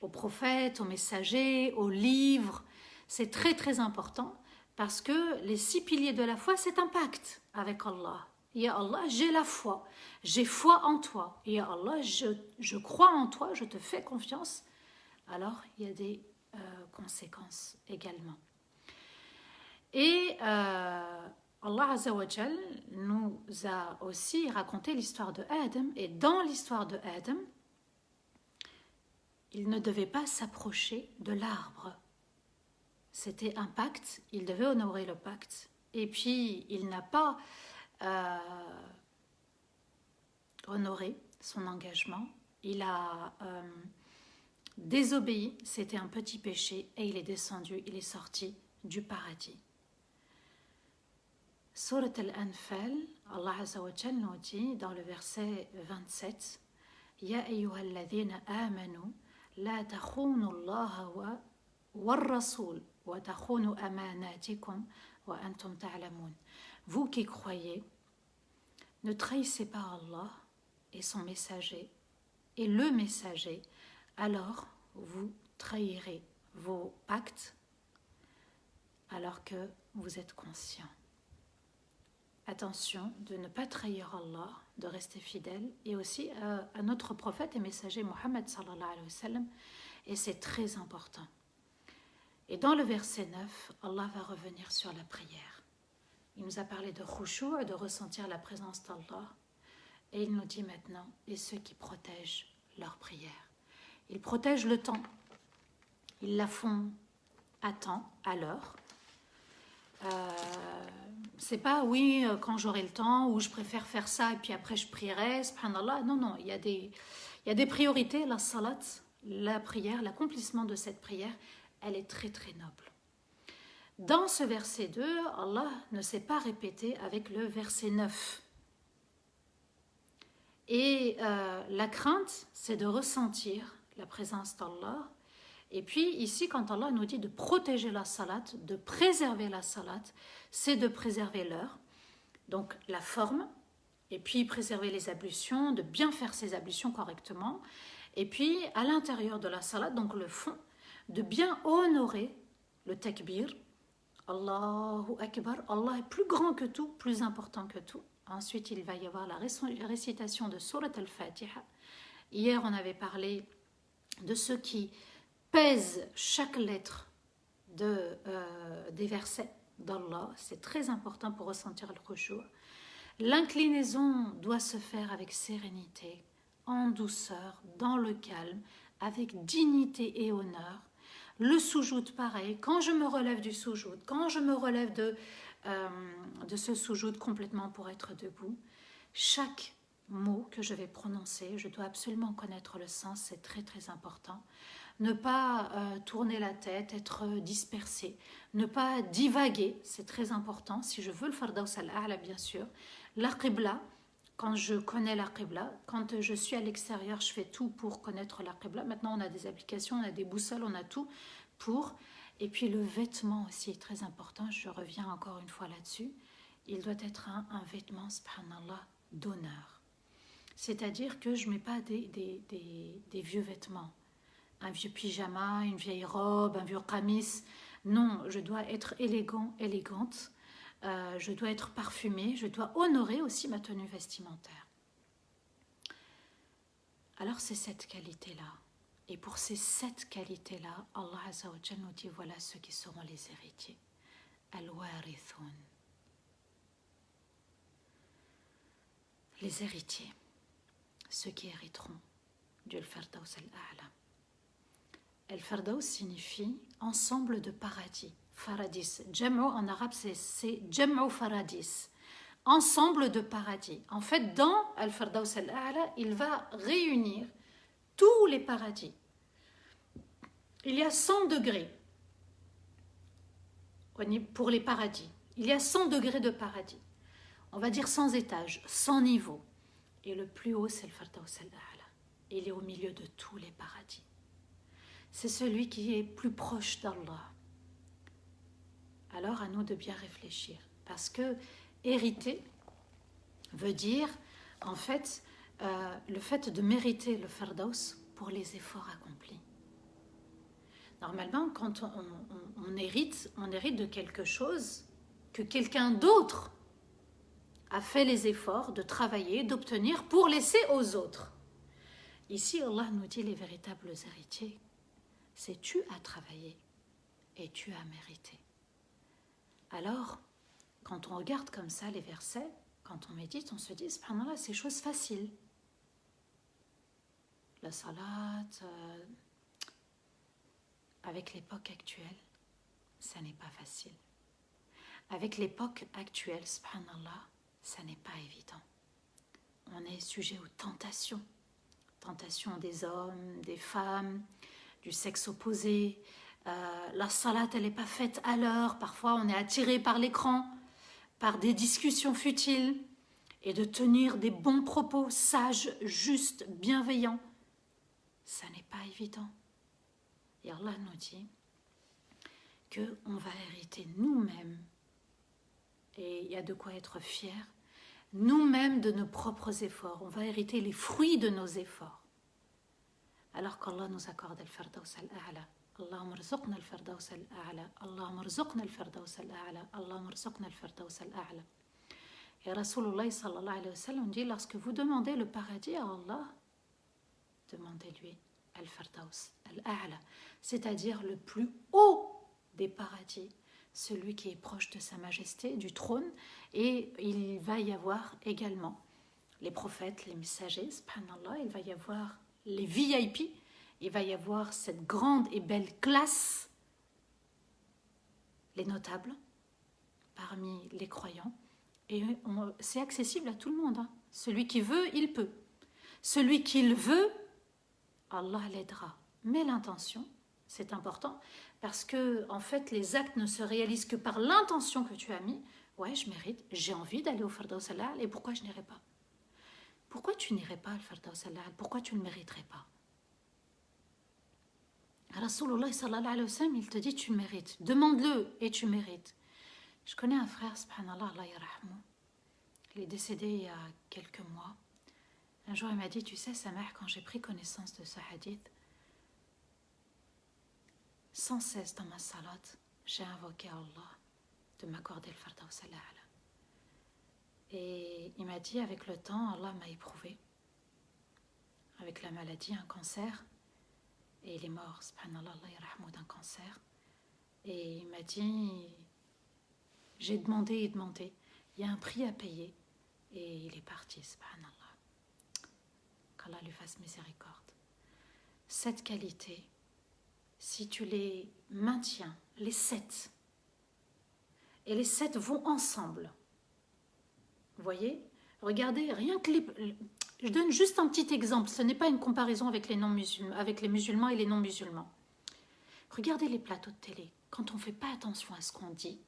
aux prophètes, aux messagers, aux livres, c'est très très important parce que les 6 piliers de la foi, c'est un pacte avec Allah. Ya Allah, j'ai la foi, j'ai foi en toi. Ya Allah, je crois en toi, je te fais confiance. Alors, il y a des conséquences également. Et Allah Azza wa Jal nous a aussi raconté l'histoire de Adam. Et dans l'histoire de Adam, il ne devait pas s'approcher de l'arbre. C'était un pacte, il devait honorer le pacte. Et puis, il n'a pas honoré son engagement. Il a désobéi, c'était un petit péché, et il est descendu, il est sorti du paradis. Surat Al-Anfal, Allah Azza wa Jal nous dit dans le verset 27, Ya ayyuhalladhina amanu, la takhunu Allah wa rasoul, wa takhunu amanatikum, wa antum ta'lamun. Vous qui croyez, ne trahissez pas Allah et son messager, et le messager, alors vous trahirez vos pactes alors que vous êtes conscient. Attention de ne pas trahir Allah, de rester fidèle, et aussi à notre prophète et messager Mohammed sallallahu alayhi wa sallam, et c'est très important. Et dans le verset 9, Allah va revenir sur la prière. Il nous a parlé de khushu', de ressentir la présence d'Allah, et il nous dit maintenant, et ceux qui protègent leur prière. Ils protègent le temps, ils la font à temps, à l'heure. C'est pas oui quand j'aurai le temps ou je préfère faire ça et puis après je prierai, subhanallah. Non, il y a des priorités. La salat, la prière, l'accomplissement de cette prière, elle est très très noble. Dans ce verset 2, Allah ne s'est pas répété avec le verset 9. Et la crainte, c'est de ressentir la présence d'Allah. Et puis ici, quand Allah nous dit de protéger la salat, de préserver la salat, c'est de préserver l'heure, donc la forme, et puis préserver les ablutions, de bien faire ses ablutions correctement, et puis à l'intérieur de la salat, donc le fond, de bien honorer le takbir. Allahu Akbar, Allah est plus grand que tout, plus important que tout. Ensuite, il va y avoir la récitation de Surat al-Fatiha. Hier, on avait parlé de ceux qui pèse chaque lettre des versets d'Allah. C'est très important pour ressentir le khushu'. L'inclinaison doit se faire avec sérénité, en douceur, dans le calme, avec dignité et honneur. Le soujoud, pareil. Quand je me relève du soujoud, quand je me relève de ce soujoud complètement pour être debout, chaque mot que je vais prononcer, je dois absolument connaître le sens, c'est très très important. Ne pas tourner la tête, être dispersé, ne pas divaguer, c'est très important. Si je veux le Fardaws al-A'la, bien sûr. La Qibla, quand je connais la Qibla, quand je suis à l'extérieur, je fais tout pour connaître la Qibla. Maintenant, on a des applications, on a des boussoles, on a tout pour. Et puis le vêtement aussi est très important, je reviens encore une fois là-dessus. Il doit être un vêtement, subhanallah, d'honneur. C'est-à-dire que je ne mets pas des vieux vêtements. Un vieux pyjama, une vieille robe, un vieux qamis. Non, je dois être élégant, élégante. Je dois être parfumée. Je dois honorer aussi ma tenue vestimentaire. Alors c'est cette qualité-là. Et pour ces 7 qualités-là, Allah Azza wa Jalla nous dit voilà ceux qui seront les héritiers. Al-warithun. Les héritiers, ceux qui hériteront du Al-Fardaws al-A'la. Al-Fardaws signifie ensemble de paradis. Faradis. Jam'u en arabe, c'est Jam'u Faradis. Ensemble de paradis. En fait, dans Al-Fardaws al-A'la, il va réunir tous les paradis. Il y a 100 degrés pour les paradis. Il y a 100 degrés de paradis. On va dire 100 étages, 100 niveaux. Et le plus haut, c'est le Fardaws al-A'la. Il est au milieu de tous les paradis. C'est celui qui est plus proche d'Allah. Alors à nous de bien réfléchir. Parce que hériter veut dire, en fait, le fait de mériter le Fardaws pour les efforts accomplis. Normalement, quand on hérite de quelque chose que quelqu'un d'autre a fait les efforts de travailler, d'obtenir pour laisser aux autres. Ici, Allah nous dit les véritables héritiers. C'est tu as travaillé et tu as mérité. Alors, quand on regarde comme ça les versets, quand on médite, on se dit, subhanallah, c'est chose facile. La salat, avec l'époque actuelle, ça n'est pas facile. Avec l'époque actuelle, subhanallah, ça n'est pas évident. On est sujet aux tentations. Tentations des hommes, des femmes, du sexe opposé. La salat, elle n'est pas faite à l'heure. Parfois, on est attiré par l'écran, par des discussions futiles. Et de tenir des bons propos, sages, justes, bienveillants, ça n'est pas évident. Et Allah nous dit qu'on va hériter nous-mêmes, et il y a de quoi être fier, nous-mêmes de nos propres efforts. On va hériter les fruits de nos efforts. Alors qu'Allah nous accorde al-Fardaws al-A'la. Allahumma rzuqna al-Fardaws al-A'la. Allahumma rzuqna al-Fardaws al-A'la. Allahumma rzuqna al-Fardaws al-A'la. Et Rasulullah sallallahu alayhi wa sallam dit, lorsque vous demandez le paradis à Allah, demandez-lui al-Fardaws al-A'la, c'est-à-dire le plus haut des paradis, celui qui est proche de sa majesté, du trône. Et il va y avoir également les prophètes, les messagers, subhanallah, il va y avoir les VIP, il va y avoir cette grande et belle classe, les notables, parmi les croyants. Et c'est accessible à tout le monde. Hein. Celui qui veut, il peut. Celui qui le veut, Allah l'aidera. Mais l'intention, c'est important, parce que en fait, les actes ne se réalisent que par l'intention que tu as mis. Ouais, je mérite, j'ai envie d'aller au Fardaws al-A'la, et pourquoi je n'irai pas? Pourquoi tu n'irais pas au Fardaws al-A'la? Pourquoi tu ne le mériterais pas? Rasulullah sallallahu alayhi wa sallam, il te dit tu mérites. Demande-le et tu mérites. Je connais un frère, subhanallah, Allah yarahmou. Il est décédé il y a quelques mois. Un jour, il m'a dit, tu sais, sa mère, quand j'ai pris connaissance de ce hadith, sans cesse dans ma salat, j'ai invoqué Allah de m'accorder le Fardaws al-A'la. Et il m'a dit, avec le temps, Allah m'a éprouvé. Avec la maladie, un cancer. Et il est mort, subhanallah, Allah yarahmou, d'un cancer. Et il m'a dit... J'ai demandé et demandé. Il y a un prix à payer. Et il est parti, subhanallah. Qu'Allah lui fasse miséricorde. cette qualité, si tu les maintiens, les 7, et les 7 vont ensemble. Vous voyez? Regardez, rien que je donne juste un petit exemple, ce n'est pas une comparaison avec les non-musulmans, avec les musulmans et les non-musulmans. Regardez les plateaux de télé, quand on ne fait pas attention à ce qu'on dit,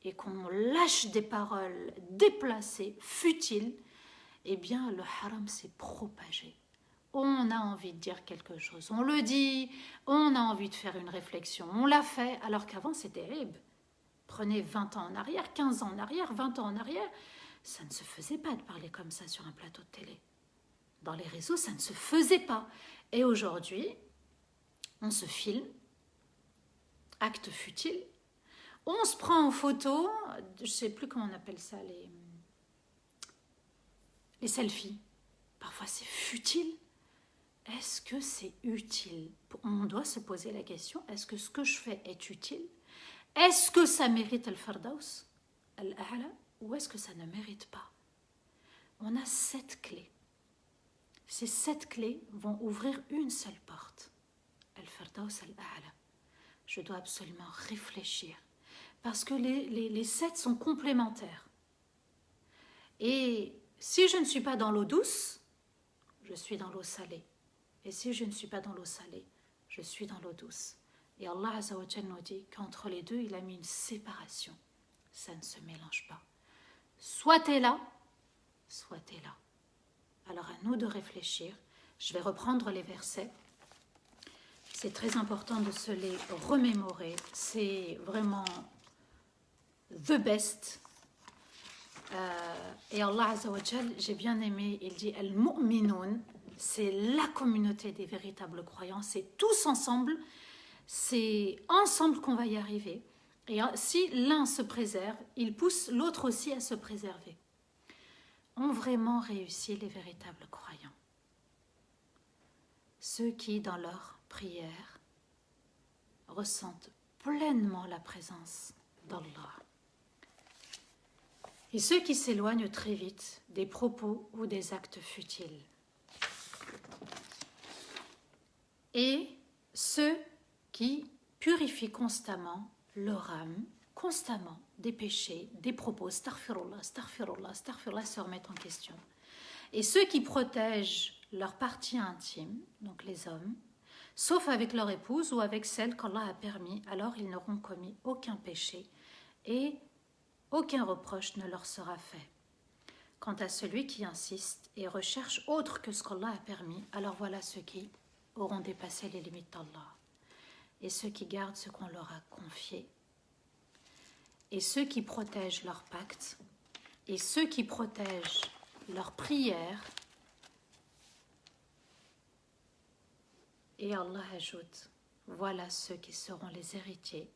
et qu'on lâche des paroles déplacées, futiles, eh bien le haram s'est propagé. On a envie de dire quelque chose, on le dit, on a envie de faire une réflexion, on l'a fait, alors qu'avant c'était terrible. Prenez 20 ans en arrière, 15 ans en arrière, 20 ans en arrière, ça ne se faisait pas de parler comme ça sur un plateau de télé. Dans les réseaux, ça ne se faisait pas. Et aujourd'hui, on se filme, acte futile, on se prend en photo, je ne sais plus comment on appelle ça, les selfies. Parfois c'est futile. Est-ce que c'est utile? On doit se poser la question, est-ce que ce que je fais est utile? Est-ce que ça mérite al-Firdaus, al-A'la, ou est-ce que ça ne mérite pas? On a 7 clés. Ces 7 clés vont ouvrir une seule porte. Al-Firdaus al-A'la. Je dois absolument réfléchir. Parce que les 7 sont complémentaires. Et si je ne suis pas dans l'eau douce, je suis dans l'eau salée. Et si je ne suis pas dans l'eau salée, je suis dans l'eau douce. Et Allah Azza wa Jalla nous dit qu'entre les deux, il a mis une séparation. Ça ne se mélange pas. Soit tu es là, soit tu es là. Alors à nous de réfléchir. Je vais reprendre les versets. C'est très important de se les remémorer. C'est vraiment the best. Et Allah Azza wa Jalla, j'ai bien aimé, il dit Al-Mu'minun, c'est la communauté des véritables croyants, c'est tous ensemble, c'est ensemble qu'on va y arriver. Et si l'un se préserve, il pousse l'autre aussi à se préserver. Ont vraiment réussi les véritables croyants. Ceux qui, dans leur prière, ressentent pleinement la présence d'Allah. Et ceux qui s'éloignent très vite des propos ou des actes futiles. Et ceux qui purifient constamment leur âme, constamment des péchés, des propos, astaghfirullah, astaghfirullah, astaghfirullah, se remettent en question. Et ceux qui protègent leur partie intime, donc les hommes, sauf avec leur épouse ou avec celle qu'Allah a permis, alors ils n'auront commis aucun péché et aucun reproche ne leur sera fait. Quant à celui qui insiste et recherche autre que ce qu'Allah a permis, alors voilà ceux qui auront dépassé les limites d'Allah. Et ceux qui gardent ce qu'on leur a confié. Et ceux qui protègent leur pacte. Et ceux qui protègent leur prière. Et Allah ajoute, voilà ceux qui seront les héritiers,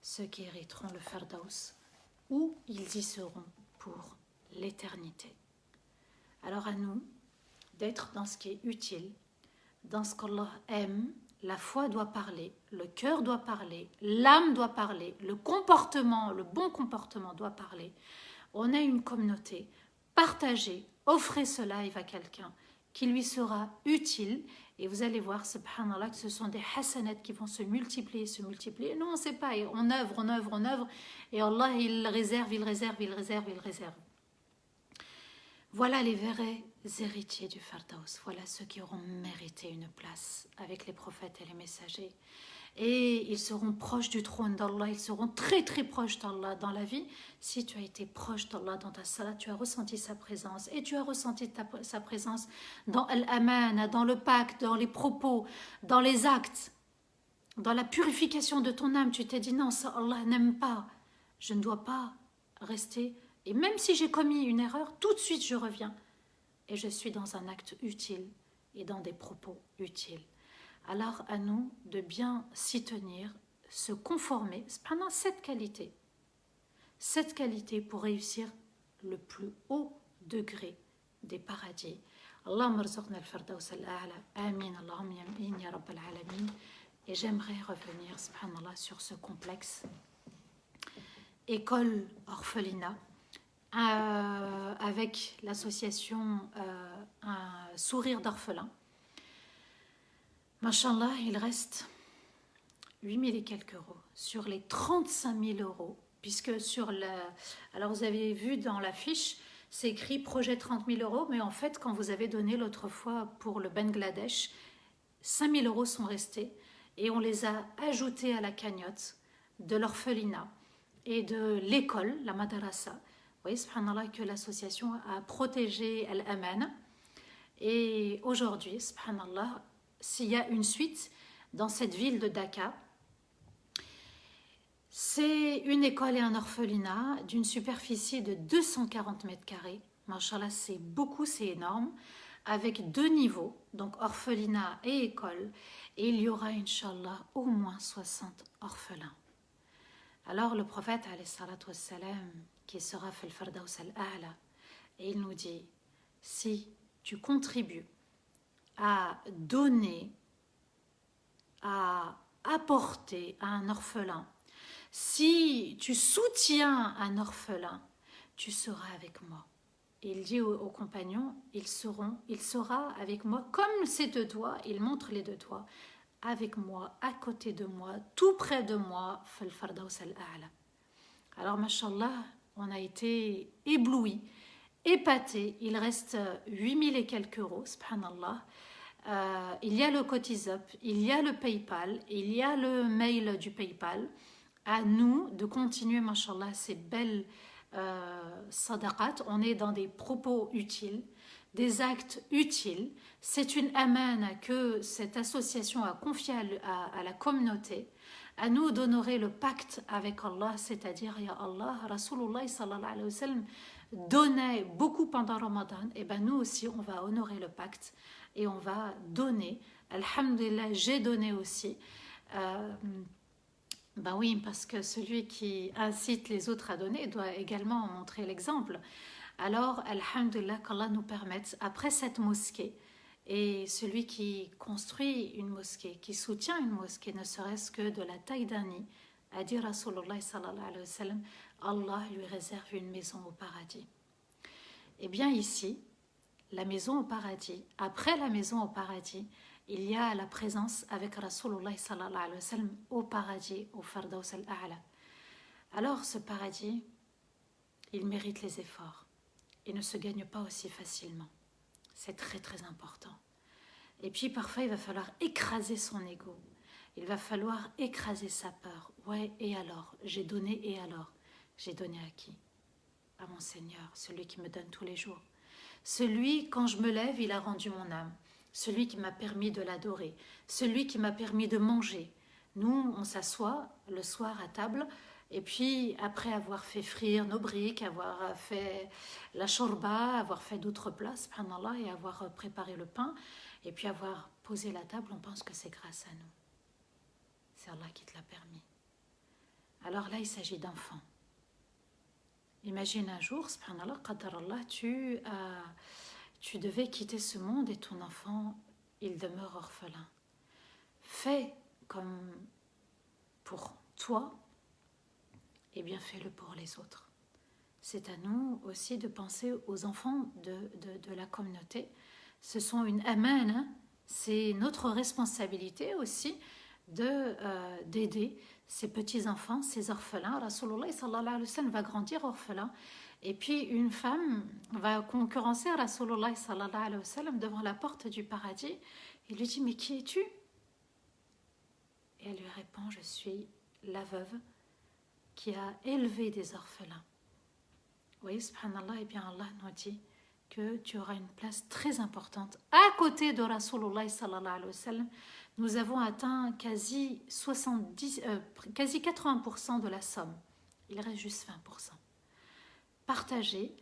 ceux qui hériteront le Firdaus, où ils y seront pour l'éternité. Alors à nous d'être dans ce qui est utile, dans ce qu'Allah aime. La foi doit parler, le cœur doit parler, l'âme doit parler, le comportement, le bon comportement doit parler. On a une communauté, partagez, offrez ce live à quelqu'un qui lui sera utile et vous allez voir, subhanallah, que ce sont des hasanats qui vont se multiplier. Non, on ne sait pas, on œuvre et Allah, il réserve. Voilà les vrais héritiers du Firdaus. Voilà ceux qui auront mérité une place avec les prophètes et les messagers. Et ils seront proches du trône d'Allah, ils seront très très proches d'Allah dans la vie. Si tu as été proche d'Allah dans ta salat, tu as ressenti sa présence. Et tu as ressenti sa présence dans l'amana, dans le pacte, dans les propos, dans les actes, dans la purification de ton âme. Tu t'es dit non, ça Allah n'aime pas. Je ne dois pas rester. Et même si j'ai commis une erreur, tout de suite je reviens. Et je suis dans un acte utile et dans des propos utiles. Alors à nous de bien s'y tenir, se conformer pendant cette qualité pour réussir le plus haut degré des paradis. Allahumma rzuqna al-firdaus al-a'la. Amin. Allahumma yamin ya rabbal alamin. Et j'aimerais revenir, subhanallah, sur ce complexe. École orphelinat. Avec l'association Un sourire d'orphelin. Mashallah, il reste 8 000 et quelques euros sur les 35 000 euros, puisque sur la... Alors vous avez vu dans la fiche, c'est écrit projet 30 000 euros, mais en fait, quand vous avez donné l'autre fois pour le Bangladesh, 5 000 euros sont restés et on les a ajoutés à la cagnotte de l'orphelinat et de l'école, la madrasa. Vous voyez, subhanallah, que l'association a protégé Al-Aman. Et aujourd'hui, subhanallah, s'il y a une suite dans cette ville de Dhaka, c'est une école et un orphelinat d'une superficie de 240 mètres carrés. Mashallah, c'est beaucoup, c'est énorme. Avec 2 niveaux, donc orphelinat et école. Et il y aura, Inch'Allah, au moins 60 orphelins. Alors le prophète, alayhi salatu wassalam, qui sera fait le Firdaus al-A'la, et il nous dit, si tu contribues à donner, à apporter à un orphelin, si tu soutiens un orphelin, tu seras avec moi. Et il dit aux compagnons, il sera avec moi comme ces 2 doigts, il montre les 2 doigts, avec moi, à côté de moi, tout près de moi, fil Firdaus al-A'la. Alors, mashallah, on a été éblouis, épatés. Il reste 8 000 et quelques euros, subhanallah. Il y a le Cotizop, il y a le PayPal, il y a le mail du PayPal. À nous de continuer, mashallah, ces belles sadaqat. On est dans des propos utiles, des actes utiles. C'est une amana que cette association a confiée à la communauté. À nous d'honorer le pacte avec Allah, c'est-à-dire, Ya Allah, Rasulullah sallallahu alayhi wa sallam donnait beaucoup pendant Ramadan. Et bien nous aussi, on va honorer le pacte et on va donner. Alhamdulillah, j'ai donné aussi. Ben oui, parce que celui qui incite les autres à donner doit également montrer l'exemple. Alors, alhamdulillah, qu'Allah nous permette, après cette mosquée, et celui qui construit une mosquée, qui soutient une mosquée, ne serait-ce que de la taille d'un nid, a dit Rasulullah sallallahu alayhi wa sallam, Allah lui réserve une maison au paradis. Eh bien ici, la maison au paradis, après la maison au paradis, il y a la présence avec Rasulullah sallallahu alayhi wa sallam au paradis, au Firdaus al-A'la. Alors ce paradis, il mérite les efforts. Il ne se gagne pas aussi facilement. C'est très très important. Et puis parfois il va falloir écraser son ego. Il va falloir écraser sa peur. Ouais, et alors? J'ai donné, et alors? J'ai donné à qui? À mon Seigneur, celui qui me donne tous les jours. Celui, quand je me lève, il a rendu mon âme. Celui qui m'a permis de l'adorer. Celui qui m'a permis de manger. Nous, on s'assoit le soir à table, et puis après avoir fait frire nos briques, avoir fait la shorba, avoir fait d'autres plats, subhanallah, et avoir préparé le pain, et puis avoir posé la table, on pense que c'est grâce à nous. C'est Allah qui te l'a permis. Alors là, il s'agit d'enfants. Imagine un jour, subhanallah, qadarallah, tu devais quitter ce monde et ton enfant, il demeure orphelin. Fais comme pour toi, et bien fais-le pour les autres. C'est à nous aussi de penser aux enfants de la communauté. Ce sont une amana, c'est notre responsabilité aussi d'aider ces petits-enfants, ces orphelins. Rasulullah sallallahu alayhi wa sallam va grandir orphelin. Et puis une femme va concurrencer Rasulullah sallallahu alayhi wa sallam devant la porte du paradis. Il lui dit, mais qui es-tu? Et elle lui répond, je suis la veuve qui a élevé des orphelins. Vous voyez, subhanallah, et bien Allah nous dit que tu auras une place très importante. À côté de Rasulullah sallallahu alayhi wa sallam, nous avons atteint quasi 80% de la somme. Il reste juste 20%. Partagez,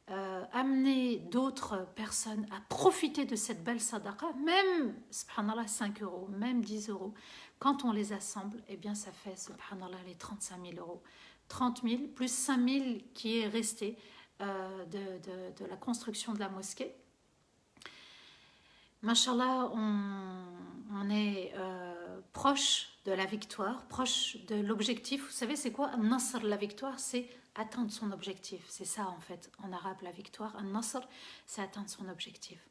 amenez d'autres personnes à profiter de cette belle sadaqa, même, subhanallah, 5 euros, même 10 euros. Quand on les assemble, eh bien ça fait, subhanallah, les 35 000 euros. 30 000 plus 5 000 qui est resté de la construction de la mosquée. Mashallah, on est proche de la victoire, proche de l'objectif. Vous savez, c'est quoi An-Nasr, la victoire, c'est atteindre son objectif. C'est ça, en fait, en arabe, la victoire. An-Nasr, c'est atteindre son objectif.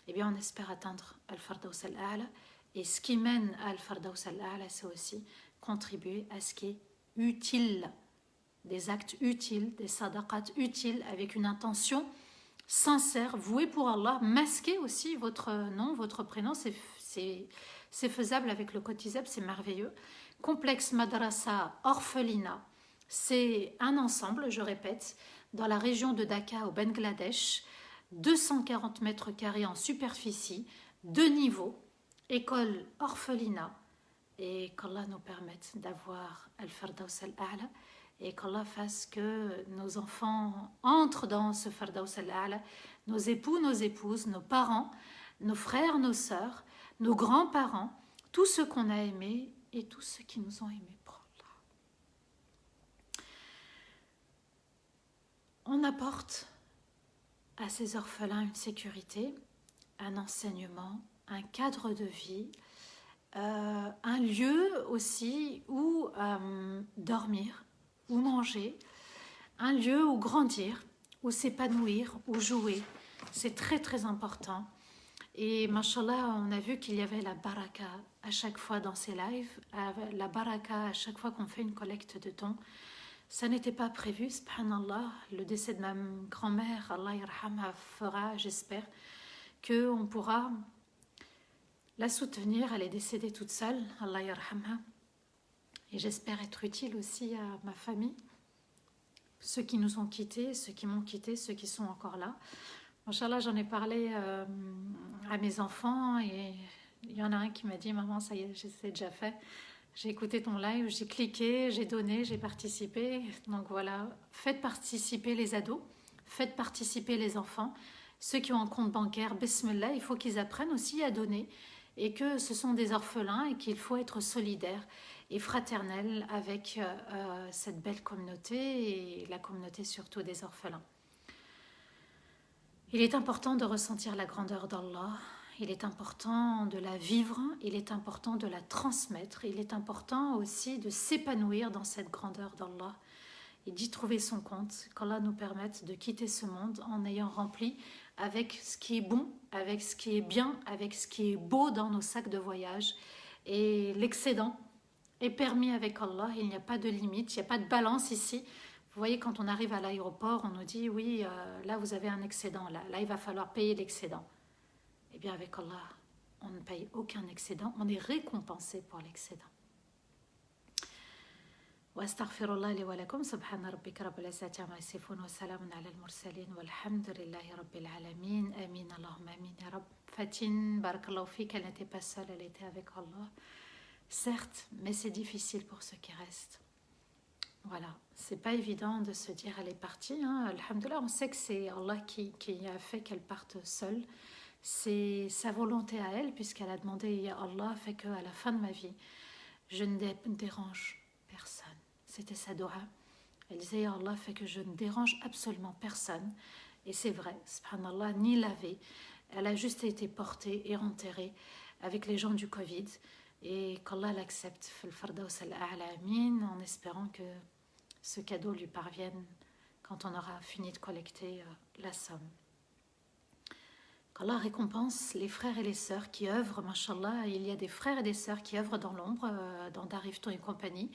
Eh bien, on espère atteindre Al-Firdaus al-A'la Et ce qui mène à Al-Fardaws al-A'la, c'est aussi contribuer à ce qui est utile, des actes utiles, des sadaqat utiles, avec une intention sincère, vouée pour Allah, masquer aussi votre nom, votre prénom, c'est faisable avec le Kotizeb, c'est merveilleux. Complexe Madrasa Orphelinat, c'est un ensemble, je répète, dans la région de Dhaka au Bangladesh, 240 mètres carrés en superficie, 2 niveaux, école orphelinat, et qu'Allah nous permette d'avoir Al-Fardaws al-A'la, et qu'Allah fasse que nos enfants entrent dans ce Fardaws al-A'la, nos époux, nos épouses, nos parents, nos frères, nos sœurs, nos grands-parents, tous ceux qu'on a aimés et tous ceux qui nous ont aimés pour Allah. On apporte à ces orphelins une sécurité, un enseignement, un cadre de vie, un lieu aussi où dormir, où manger, un lieu où grandir, où s'épanouir, où jouer. C'est très très important. Et mashallah, on a vu qu'il y avait la baraka à chaque fois dans ces lives, la baraka à chaque fois qu'on fait une collecte de dons. Ça n'était pas prévu, subhanallah. Le décès de ma grand-mère, Allah yarhamha, fera, j'espère, qu'on pourra la soutenir. Elle est décédée toute seule, Allah yarhamha. Et j'espère être utile aussi à ma famille, ceux qui nous ont quittés, ceux qui m'ont quitté, ceux qui sont encore là. Inch'Allah, j'en ai parlé à mes enfants et il y en a un qui m'a dit « Maman, ça y est, c'est déjà fait. J'ai écouté ton live, j'ai cliqué, j'ai donné, j'ai participé. » Donc voilà, faites participer les ados, faites participer les enfants. Ceux qui ont un compte bancaire, bismillah, il faut qu'ils apprennent aussi à donner et que ce sont des orphelins et qu'il faut être solidaire et fraternel avec cette belle communauté et la communauté surtout des orphelins. Il est important de ressentir la grandeur d'Allah, il est important de la vivre, il est important de la transmettre, il est important aussi de s'épanouir dans cette grandeur d'Allah et d'y trouver son compte, qu'Allah nous permette de quitter ce monde en ayant rempli avec ce qui est bon, avec ce qui est bien, avec ce qui est beau dans nos sacs de voyage. Et l'excédent est permis avec Allah, il n'y a pas de limite, il n'y a pas de balance ici. Vous voyez, quand on arrive à l'aéroport, on nous dit, oui, là vous avez un excédent, là il va falloir payer l'excédent. Eh bien avec Allah, on ne paye aucun excédent, on est récompensé pour l'excédent. واستغفر الله لي ولكم سبحان ربك رب العزة عما يصفون وسلام على المرسلين والحمد لله رب العالمين آمين اللهم آمين يا رب. Fatine, barakallahu fik, elle n'était pas seule, elle était avec Allah. Certes, mais c'est difficile pour ceux qui restent. Voilà, c'est pas évident de se dire elle est partie. Alhamdoulilah, on sait que c'est Allah qui a fait qu'elle parte seule. C'est sa volonté à elle, puisqu'elle a demandé Ya Allah, fait qu'à la fin de ma vie, je ne dérange personne. C'était sa dua. Elle disait Ya Allah, fait que je ne dérange absolument personne. Et c'est vrai, subhanallah, ni lavé. Elle a juste été portée et enterrée avec les gens du Covid. Et qu'Allah l'accepte, fil Fardaws al-A'la amin, en espérant que ce cadeau lui parvienne quand on aura fini de collecter la somme. Qu'Allah récompense les frères et les sœurs qui œuvrent, mashallah, il y a des frères et des sœurs qui œuvrent dans l'ombre, dans Darifton et compagnie,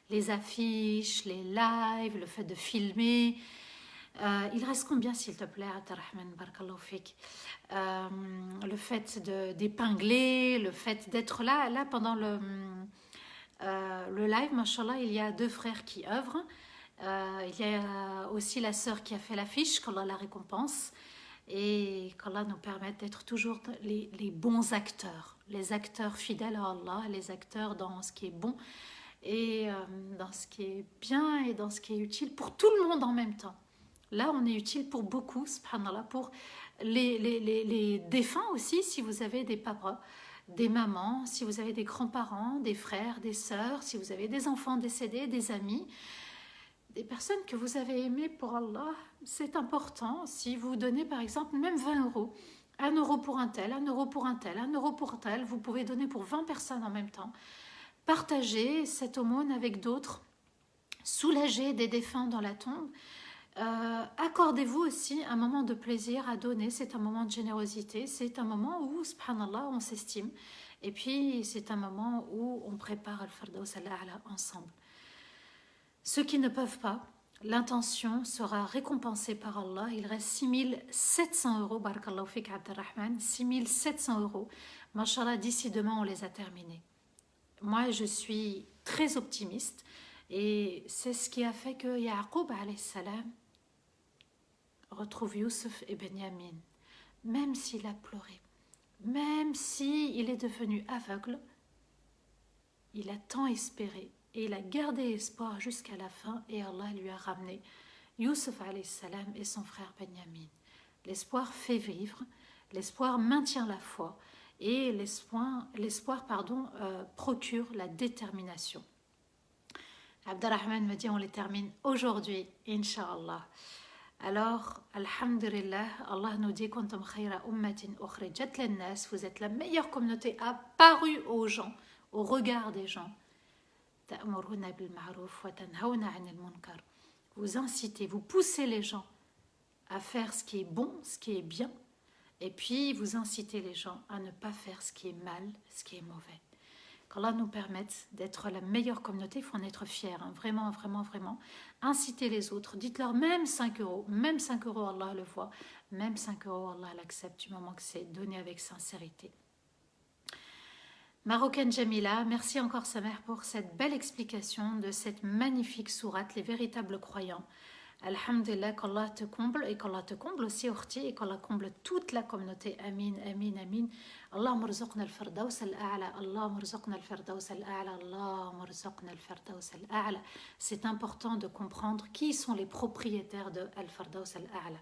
les affiches, les lives, le fait de filmer. Il reste combien, s'il te plaît, Atarahman, barakallahu fik, le fait d'épingler, le fait d'être là pendant le live, mashallah, il y a 2 frères qui œuvrent. Il y a aussi la sœur qui a fait l'affiche, qu'Allah la récompense, et qu'Allah nous permette d'être toujours les bons acteurs, les acteurs fidèles à Allah, les acteurs dans ce qui est bon, et dans ce qui est bien, et dans ce qui est utile pour tout le monde en même temps. Là, on est utile pour beaucoup, subhanallah, pour les défunts aussi, si vous avez des papas, des mamans, si vous avez des grands-parents, des frères, des sœurs, si vous avez des enfants décédés, des amis, des personnes que vous avez aimées pour Allah, c'est important. Si vous donnez par exemple même 20 euros, 1 euro pour un tel, 1 euro pour un tel, 1 euro pour un tel, vous pouvez donner pour 20 personnes en même temps. Partagez cette aumône avec d'autres, soulagez des défunts dans la tombe. Accordez-vous aussi un moment de plaisir à donner, c'est un moment de générosité, c'est un moment où, subhanallah, on s'estime Et puis, c'est un moment où on prépare Al-Firdaus al-A'la ensemble. Ceux qui ne peuvent pas, l'intention sera récompensée par Allah. Il reste 6700 €. Barakallahu fik Abdelrahman. 6700 €. Mashallah, d'ici demain, on les a terminés. Moi, je suis très optimiste. Et c'est ce qui a fait que Yaqub alayhi salam retrouve Youssef et Benyamin. Même s'il a pleuré, même s'il est devenu aveugle, il a tant espéré et il a gardé espoir jusqu'à la fin et Allah lui a ramené Youssef alayhi salam et son frère Benyamin. L'espoir fait vivre, l'espoir maintient la foi et l'espoir procure la détermination. Abdelrahman me dit on les termine aujourd'hui, Inch'Allah. Alors, alhamdulillah, Allah nous dit Kuntum khayra ummatin ukhrijat lin-nas, vous êtes la meilleure communauté apparue aux gens, au regard des gens. Ta'muruna bil ma'ruf wa tanhauna 'anil munkar. Vous incitez, vous poussez les gens à faire ce qui est bon, ce qui est bien, et puis vous incitez les gens à ne pas faire ce qui est mal, ce qui est mauvais. Qu'Allah nous permette d'être la meilleure communauté, il faut en être fier, hein, vraiment, vraiment, vraiment. Incitez les autres, dites-leur même 5 €, même 5 € Allah le voit, même 5 € Allah l'accepte du moment que c'est donné avec sincérité. Marocaine Jamila, merci encore sa mère pour cette belle explication de cette magnifique sourate, les véritables croyants. Alhamdulillah, qu'Allah te comble et qu'Allah te comble aussi Orti et qu'Allah comble toute la communauté. Amin, amin, amin. Allahumma rzuqna al-firdaus al-a'la, Allahumma rzuqna al-firdaus al-a'la, Allahumma rzuqna al-firdaus al-a'la. C'est important de comprendre qui sont les propriétaires de al-firdaus al-a'la.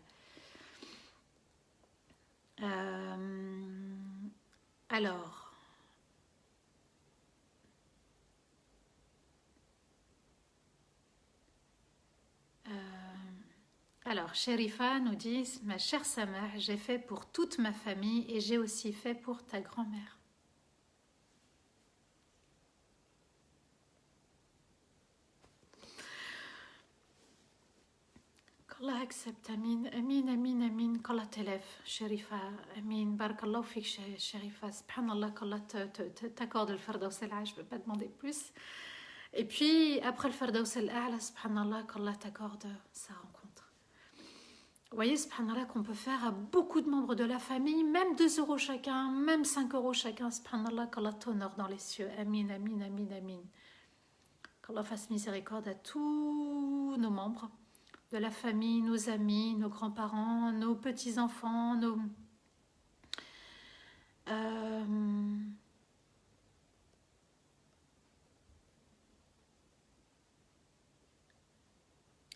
Alors, Sherifa nous dit « Ma chère Samah, j'ai fait pour toute ma famille et j'ai aussi fait pour ta grand-mère. » Qu'Allah accepte, amin, amin, amin, amin, qu'Allah t'élève, Sherifa, amin, barakallahu fik, Sherifa, subhanallah, qu'Allah t'accorde le Firdaus al-A'la, je ne peux pas demander plus. Et puis, après le Firdaus al-A'la, subhanallah, qu'Allah t'accorde sa rencontre. Vous voyez, subhanallah, qu'on peut faire à beaucoup de membres de la famille, même 2 € chacun, même 5 € chacun, subhanallah, qu'Allah t'honore dans les cieux. Amin, amin, amin, amin. Qu'Allah fasse miséricorde à tous nos membres de la famille, nos amis, nos grands-parents, nos petits-enfants, nos...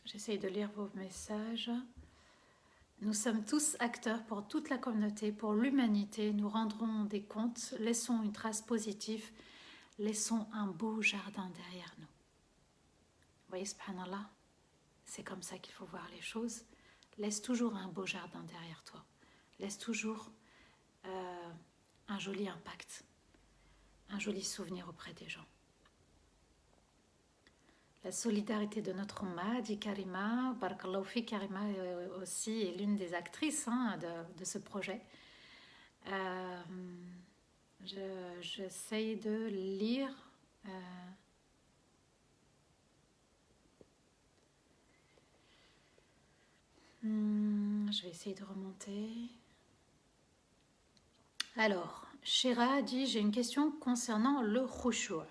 J'essaye de lire vos messages. Nous sommes tous acteurs pour toute la communauté, pour l'humanité. Nous rendrons des comptes, laissons une trace positive, laissons un beau jardin derrière nous. Vous voyez, subhanallah, c'est comme ça qu'il faut voir les choses. Laisse toujours un beau jardin derrière toi. Laisse toujours un joli impact, un joli souvenir auprès des gens. La solidarité de notre Ummah, dit Karima, barakallahu fi, Karima aussi est l'une des actrices de ce projet. J'essaye de lire. Je vais essayer de remonter. Alors, Shira dit, j'ai une question concernant le khushu'.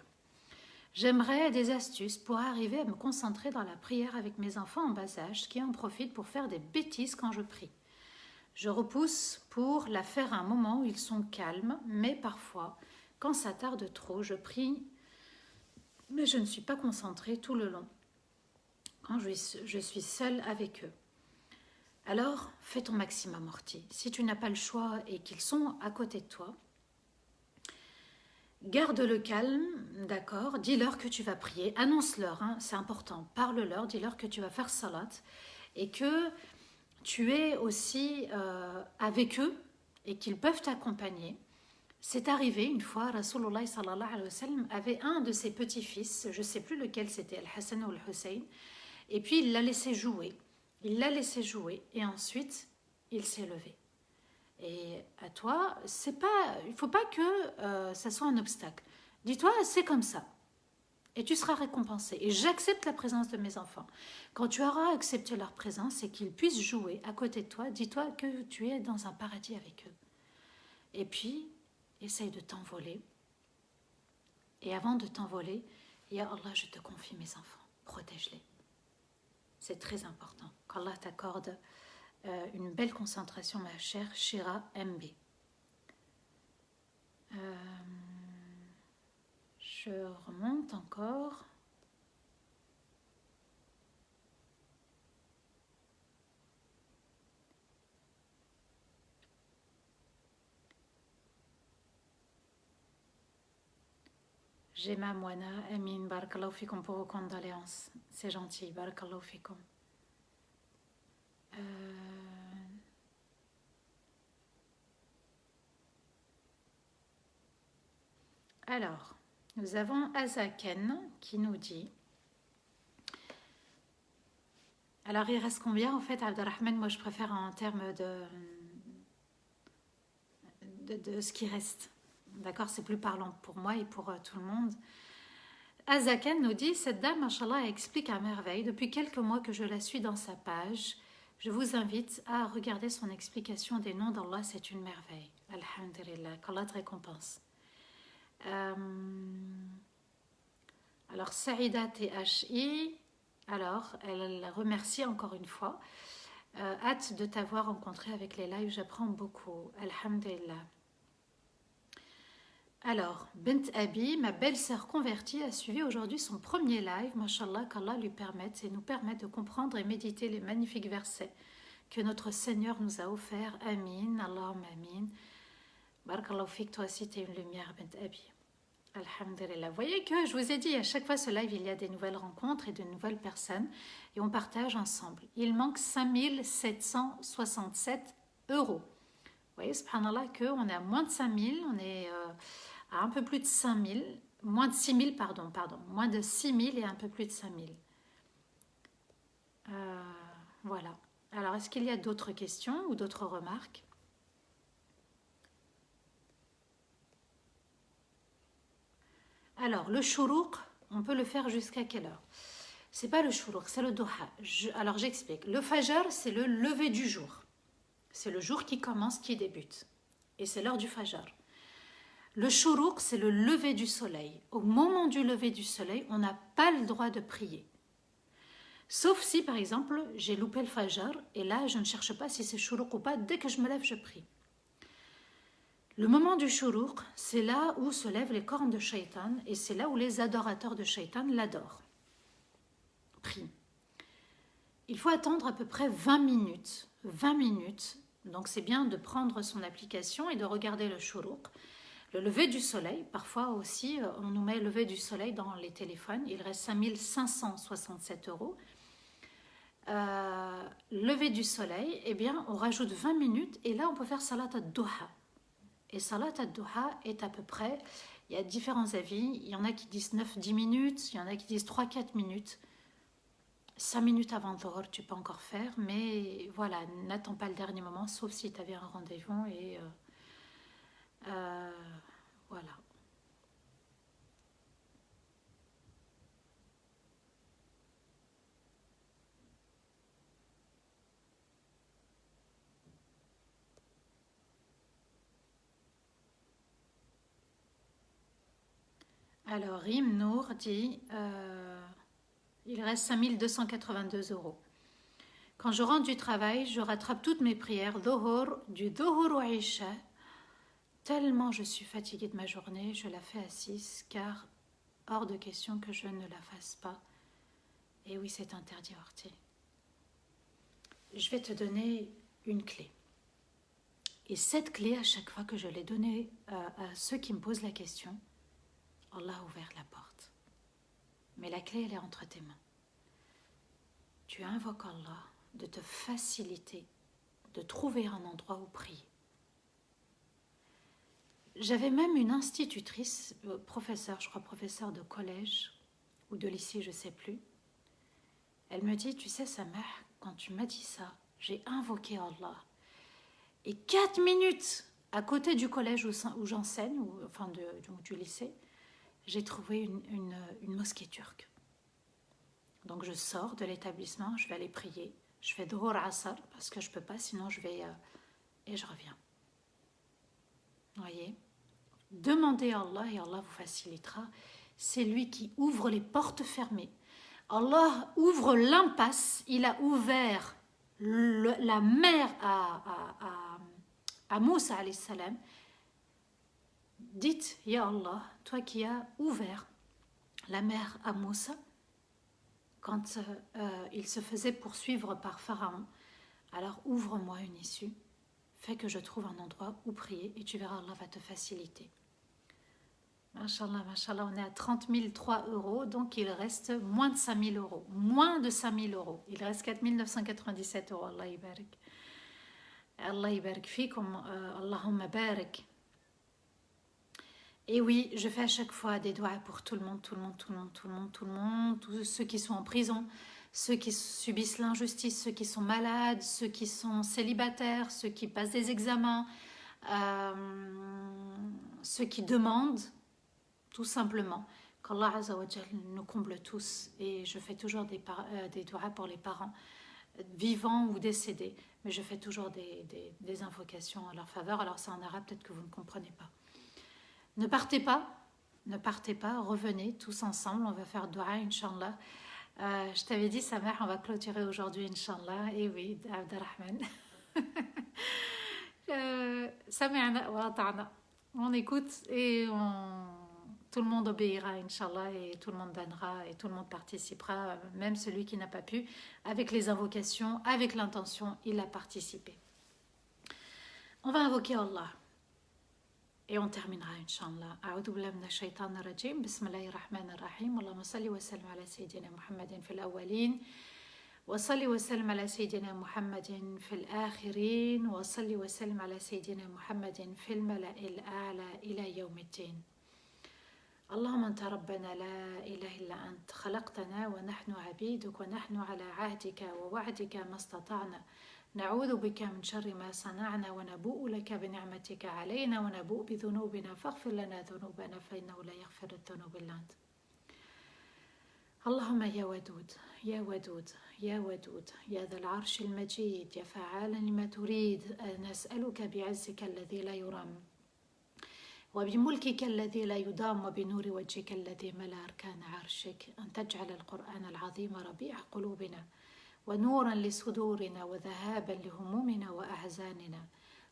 J'aimerais des astuces pour arriver à me concentrer dans la prière avec mes enfants en bas âge qui en profitent pour faire des bêtises quand je prie. Je repousse pour la faire à un moment où ils sont calmes, mais parfois, quand ça tarde trop, je prie, mais je ne suis pas concentrée tout le long, quand je suis seule avec eux. Alors, fais ton maximum, Orti. Si tu n'as pas le choix et qu'ils sont à côté de toi, garde le calme, d'accord, dis-leur que tu vas prier, annonce-leur, hein, c'est important, parle-leur, dis-leur que tu vas faire salat et que tu es aussi avec eux et qu'ils peuvent t'accompagner. C'est arrivé une fois, Rasulullah sallallahu alayhi wa sallam avait un de ses petits-fils, je ne sais plus lequel c'était, Al-Hassan ou Al-Hussein, et puis il l'a laissé jouer et ensuite il s'est levé. Et à toi, c'est pas, il ne faut pas que ça soit un obstacle. Dis-toi, c'est comme ça. Et tu seras récompensé. Et j'accepte la présence de mes enfants. Quand tu auras accepté leur présence et qu'ils puissent jouer à côté de toi, dis-toi que tu es dans un paradis avec eux. Et puis, essaye de t'envoler. Et avant de t'envoler, Ya Allah, je te confie mes enfants. Protège-les. C'est très important. Qu'Allah t'accorde une belle concentration, ma chère Shira MB. Je remonte encore. Gemma Moana, Amin, Barakallahu Fikum pour vos condoléances. C'est gentil, Barakallahu Fikum. Alors, nous avons Azaken qui nous dit. Alors, il reste combien en fait, Abdelrahman? Moi, je préfère en termes de ce qui reste. D'accord, c'est plus parlant pour moi et pour tout le monde. Azaken nous dit, cette dame, machallah, explique à merveille. Depuis quelques mois que je la suis dans sa page, je vous invite à regarder son explication des noms d'Allah, c'est une merveille. Alhamdulillah, qu'Allah te récompense. Alors, Saïda THI, alors, elle remercie encore une fois. Hâte de t'avoir rencontré avec les lives, j'apprends beaucoup. Alhamdulillah. Alors, Bint Abi, ma belle-sœur convertie, a suivi aujourd'hui son premier live. Mashallah, qu'Allah lui permette et nous permette de comprendre et méditer les magnifiques versets que notre Seigneur nous a offerts. Amin, Allahumma amin. Barakallahu fik, toi aussi, tu es une lumière, Bint Abi. Alhamdulillah. Vous voyez que je vous ai dit, à chaque fois ce live, il y a des nouvelles rencontres et de nouvelles personnes et on partage ensemble. Il manque 5767 euros. Vous voyez, subhanallah, qu'on est à moins de 5000, on est à un peu plus de 5000, moins de 6000, pardon, moins de 6000 et un peu plus de 5000. Voilà. Alors, est-ce qu'il y a d'autres questions ou d'autres remarques? Alors, le shuruq, on peut le faire jusqu'à quelle heure? C'est pas le shuruq, c'est le duha. Alors, j'explique. Le fajr, c'est le lever du jour. C'est le jour qui commence, qui débute. Et c'est l'heure du fajr. Le shuruq, c'est le lever du soleil. Au moment du lever du soleil, on n'a pas le droit de prier. Sauf si, par exemple, j'ai loupé le fajr, et là, je ne cherche pas si c'est shuruq ou pas. Dès que je me lève, je prie. Le moment du shuruq, c'est là où se lèvent les cornes de shaitan, et c'est là où les adorateurs de shaitan l'adorent. Prient. Il faut attendre à peu près 20 minutes. 20 minutes. Donc c'est bien de prendre son application et de regarder le shuruq. Le lever du soleil, parfois aussi, on nous met le lever du soleil dans les téléphones. Il reste 5567 euros. Lever du soleil, eh bien, on rajoute 20 minutes et là, on peut faire salat ad-duha. Et salat ad-duha est à peu près, il y a différents avis. Il y en a qui disent 9-10 minutes, il y en a qui disent 3-4 minutes. 5 minutes avant Dhuhr, tu peux encore faire, mais voilà, n'attends pas le dernier moment, sauf si tu avais un rendez-vous et voilà. Alors, Rim Nour dit il reste 5282 euros. Quand je rentre du travail, je rattrape toutes mes prières, du Dhuhr au Isha. Tellement je suis fatiguée de ma journée, je la fais assise, car hors de question que je ne la fasse pas. Et oui, c'est interdit, Horty. Je vais te donner une clé. Et cette clé, à chaque fois que je l'ai donnée à ceux qui me posent la question, Allah a ouvert la porte. Mais la clé, elle est entre tes mains. Tu invoques Allah de te faciliter, de trouver un endroit où prier. J'avais même une institutrice, professeure, je crois professeure de collège ou de lycée, je ne sais plus. Elle me dit, tu sais, Samah, quand tu m'as dit ça, j'ai invoqué Allah. Et 4 minutes à côté du collège où j'enseigne, enfin du lycée, j'ai trouvé une mosquée turque. Donc je sors de l'établissement, je vais aller prier. Je fais Dhuhr Asr parce que je ne peux pas, sinon je vais... et je reviens. Vous voyez? Demandez à Allah et Allah vous facilitera. C'est lui qui ouvre les portes fermées. Allah ouvre l'impasse. Il a ouvert la mer à Moussa alayhi salam. Dites, Ya Allah, toi qui as ouvert la mer à Moussa, quand il se faisait poursuivre par Pharaon, alors ouvre-moi une issue, fais que je trouve un endroit où prier et tu verras, Allah va te faciliter. Mashallah, mashallah, on est à 30 003 €, donc il reste moins de 5 000 €. Moins de 5 000 €. Il reste 4 997 €. Allah ibarik. Allah ibarik fikum. Allahumma barik. Et oui, je fais à chaque fois des doigts pour tout le monde, tous ceux qui sont en prison, ceux qui subissent l'injustice, ceux qui sont malades, ceux qui sont célibataires, ceux qui passent des examens, ceux qui demandent, tout simplement, qu'Allah Azza wa Jal nous comble tous. Et je fais toujours des doigts pour les parents, vivants ou décédés, mais je fais toujours des invocations à leur faveur. Alors c'est en arabe, peut-être que vous ne comprenez pas. Ne partez pas, revenez tous ensemble, on va faire dua, Inch'Allah. Je t'avais dit, Samah, on va clôturer aujourd'hui, Inch'Allah. Et oui, Abdelrahman. Sami'na wa ata'na. On écoute et tout le monde obéira, Inch'Allah, et tout le monde donnera, et tout le monde participera, même celui qui n'a pas pu, avec les invocations, avec l'intention, il a participé. On va invoquer Allah. Et on terminera, Inch'Allah. A'udhu billahi minash shaitanir rajim. Bismillahir rahmanir rahim. Allahumma salli wa sallim ala sayyidina Muhammadin fil awwalin. Wa salli wa sallim ala sayyidina Muhammadin fil akhirin. Wa salli wa sallim ala sayyidina Muhammadin fil mala'il a'la ila yawmiddin. اللهم أنت ربنا لا إله إلا أنت خلقتنا ونحن عبيدك ونحن على عهدك ووعدك ما استطعنا نعوذ بك من شر ما صنعنا ونبوء لك بنعمتك علينا ونبوء بذنوبنا فاغفر لنا ذنوبنا فإنه لا يغفر الذنوب إلا أنت. اللهم يا ودود يا ودود يا ودود يا ذا العرش المجيد يا فعالا لما تريد نسألك بعزك الذي لا يرام وبملكك الذي لا يدام وبنور وجهك الذي ملا أركان عرشك أن تجعل القرآن العظيم ربيع قلوبنا ونورا لصدورنا وذهابا لهمومنا وأحزاننا.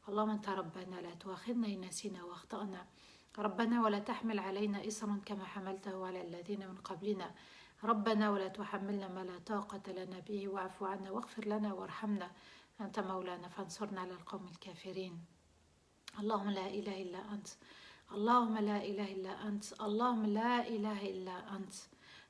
اللهم أنت ربنا لا تؤاخذنا إن نسينا واخطأنا ربنا ولا تحمل علينا إصرا كما حملته على الذين من قبلنا ربنا ولا تحملنا ما لا طاقة لنا به واعف عنا واغفر لنا وارحمنا أنت مولانا فانصرنا على القوم الكافرين. اللهم لا إله إلا أنت اللهم لا إله إلا أنت اللهم لا إله إلا أنت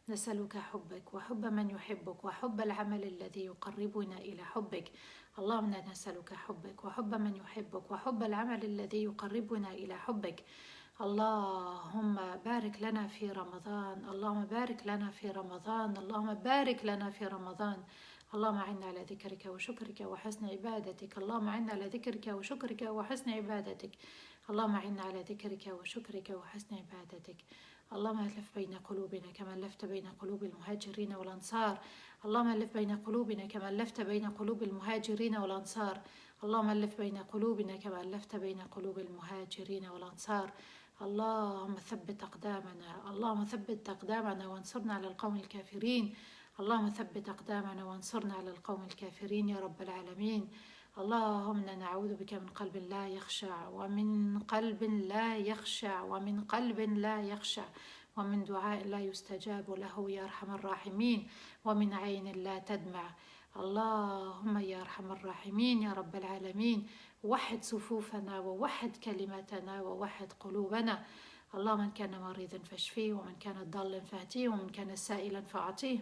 نسألك حبك وحب من يحبك وحب العمل الذي يقربنا إلى حبك. اللهم نسألك حبك وحب من يحبك وحب العمل الذي يقربنا إلى حبك. اللهم بارك لنا في رمضان اللهم بارك لنا في رمضان اللهم بارك لنا في رمضان. اللهم أعنا على ذكرك وشكرك وحسن عبادتك اللهم أعنا على ذكرك وشكرك وحسن عبادتك اللهم أعنا على ذكرك وشكرك وحسن عبادتك. اللهم ألف بين قلوبنا كما ألفت بين قلوب المهاجرين والأنصار اللهم ألف بين قلوبنا كما ألفت بين قلوب المهاجرين والأنصار اللهم ألف بين قلوبنا كما ألفت بين قلوب المهاجرين والأنصار. اللهم ثبت أقدامنا اللهم ثبت أقدامنا وانصرنا على القوم الكافرين اللهم ثبت أقدامنا وانصرنا على القوم الكافرين يا رب العالمين. اللهم نعوذ بك من قلب لا يخشع ومن قلب لا يخشع ومن قلب لا يخشع ومن دعاء لا يستجاب له يا أرحم الراحمين ومن عين لا تدمع. اللهم يا أرحم الراحمين يا رب العالمين وحد صفوفنا ووحد كلمتنا ووحد قلوبنا. اللهم من كان مريضا فاشفيه ومن كان ضالا فاهديه ومن كان سائلا فأعطيه.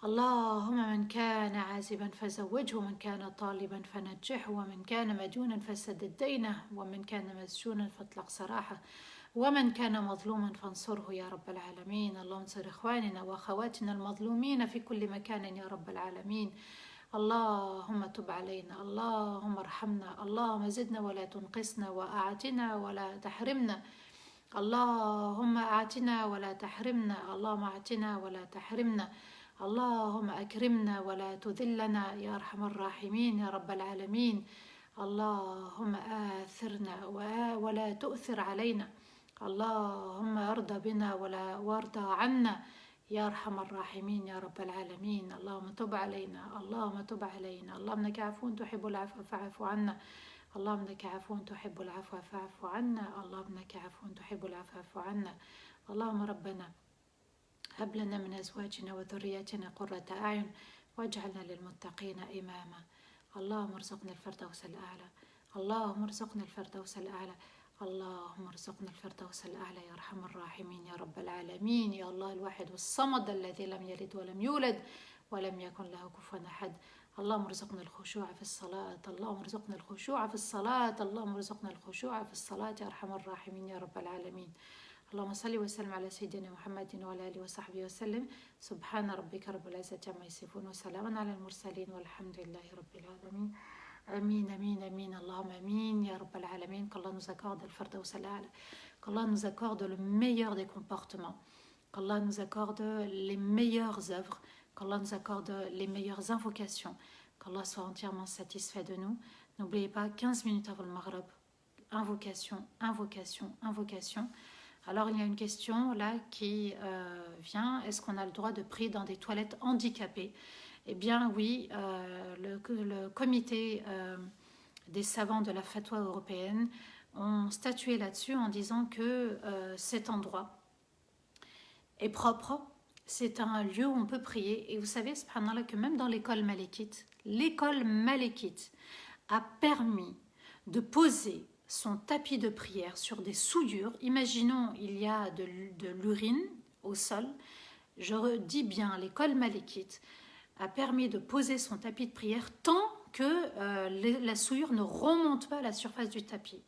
اللهم من كان عازبا فزوجه ومن كان طالبا فنجحه ومن كان مديونا فسدد دينه ومن كان مسجونا فاطلق سراحه ومن كان مظلوما فانصره يا رب العالمين. اللهم انصر إخواننا وأخواتنا المظلومين في كل مكان يا رب العالمين. اللهم تب علينا، اللهم ارحمنا، اللهم زدنا ولا تنقصنا، وأعتنا ولا تحرمنا، اللهم أعتنا ولا تحرمنا، اللهم أعتنا ولا تحرمنا، اللهم أكرمنا ولا تذلنا يا أرحم الراحمين يا رب العالمين. اللهم آثرنا ولا تؤثر علينا، اللهم ارضى بنا ولا وارضى عنا يا أرحم الراحمين يا رب العالمين. اللهم تب علينا، اللهم تب علينا، اللهم إنك عفو تحب العفو فاعف عنا، اللهم إنك عفو تحب العفو فاعف عنا، اللهم إنك عفو تحب العفو فاعف عنا. اللهم ربنا هب لنا من أزواجنا وذرياتنا قرة أعين واجعلنا للمتقين إماما. اللهم ارزقنا الفردوس الأعلى، اللهم ارزقنا الفردوس الأعلى، اللهم ارزقنا الفردوس الأعلى يا أرحم الراحمين يا رب العالمين. يا الله الواحد والصمد الذي لم يلد ولم يولد ولم يكن له كفوا أحد. اللهم ارزقنا الخشوع في الصلاة، اللهم ارزقنا الخشوع في الصلاة، اللهم ارزقنا الخشوع في الصلاة يا أرحم الراحمين يا رب العالمين. اللهم صل وسلم على سيدنا محمد وعلى آله وصحبه وسلم. سبحان ربك رب العزة عما يصفون وسلام على المرسلين والحمد لله رب العالمين. Amin, amin, amin, Allahumma amin, ya Rabbal Alamin, qu'Allah nous accorde le Firdaus al-A'la, qu'Allah nous accorde le meilleur des comportements, qu'Allah nous accorde les meilleures œuvres, qu'Allah nous accorde les meilleures invocations, qu'Allah soit entièrement satisfait de nous. N'oubliez pas, 15 minutes avant le Maghrib, invocation, invocation, invocation. Alors il y a une question là qui vient, est-ce qu'on a le droit de prier dans des toilettes handicapées? Eh bien oui, le comité des savants de la fatwa européenne ont statué là-dessus en disant que cet endroit est propre, c'est un lieu où on peut prier. Et vous savez, subhanallah, que même dans l'école malékite a permis de poser son tapis de prière sur des souillures. Imaginons, il y a de l'urine au sol. Je redis bien, l'école malékite a permis de poser son tapis de prière tant que la souillure ne remonte pas à la surface du tapis.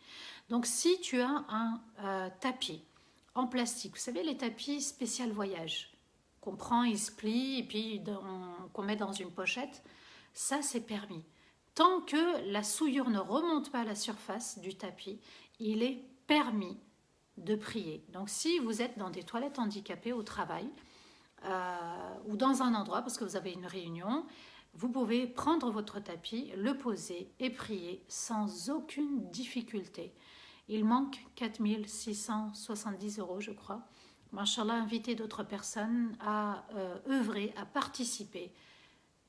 Donc si tu as un tapis en plastique, vous savez les tapis spécial voyage, qu'on prend, il se plie et puis qu'on met dans une pochette, ça c'est permis. Tant que la souillure ne remonte pas à la surface du tapis, il est permis de prier. Donc si vous êtes dans des toilettes handicapées au travail, ou dans un endroit parce que vous avez une réunion, vous pouvez prendre votre tapis, le poser et prier sans aucune difficulté. Il manque 4 670 €, je crois. Machallah, inviter d'autres personnes à œuvrer, à participer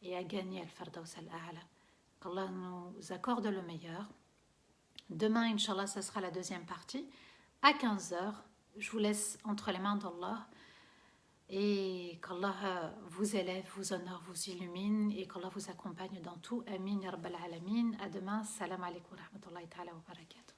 et à gagner Al-Firdaus al-A'la. Qu'Allah nous accorde le meilleur. Demain, Inch'Allah, ça sera la deuxième partie. À 15 h, je vous laisse entre les mains d'Allah. Et qu'Allah vous élève, vous honore, vous illumine et qu'Allah vous accompagne dans tout. Amin ya Rabbal Alamin. À demain. Salam alaikum wa rahmatullahi ta'ala wa barakatuh.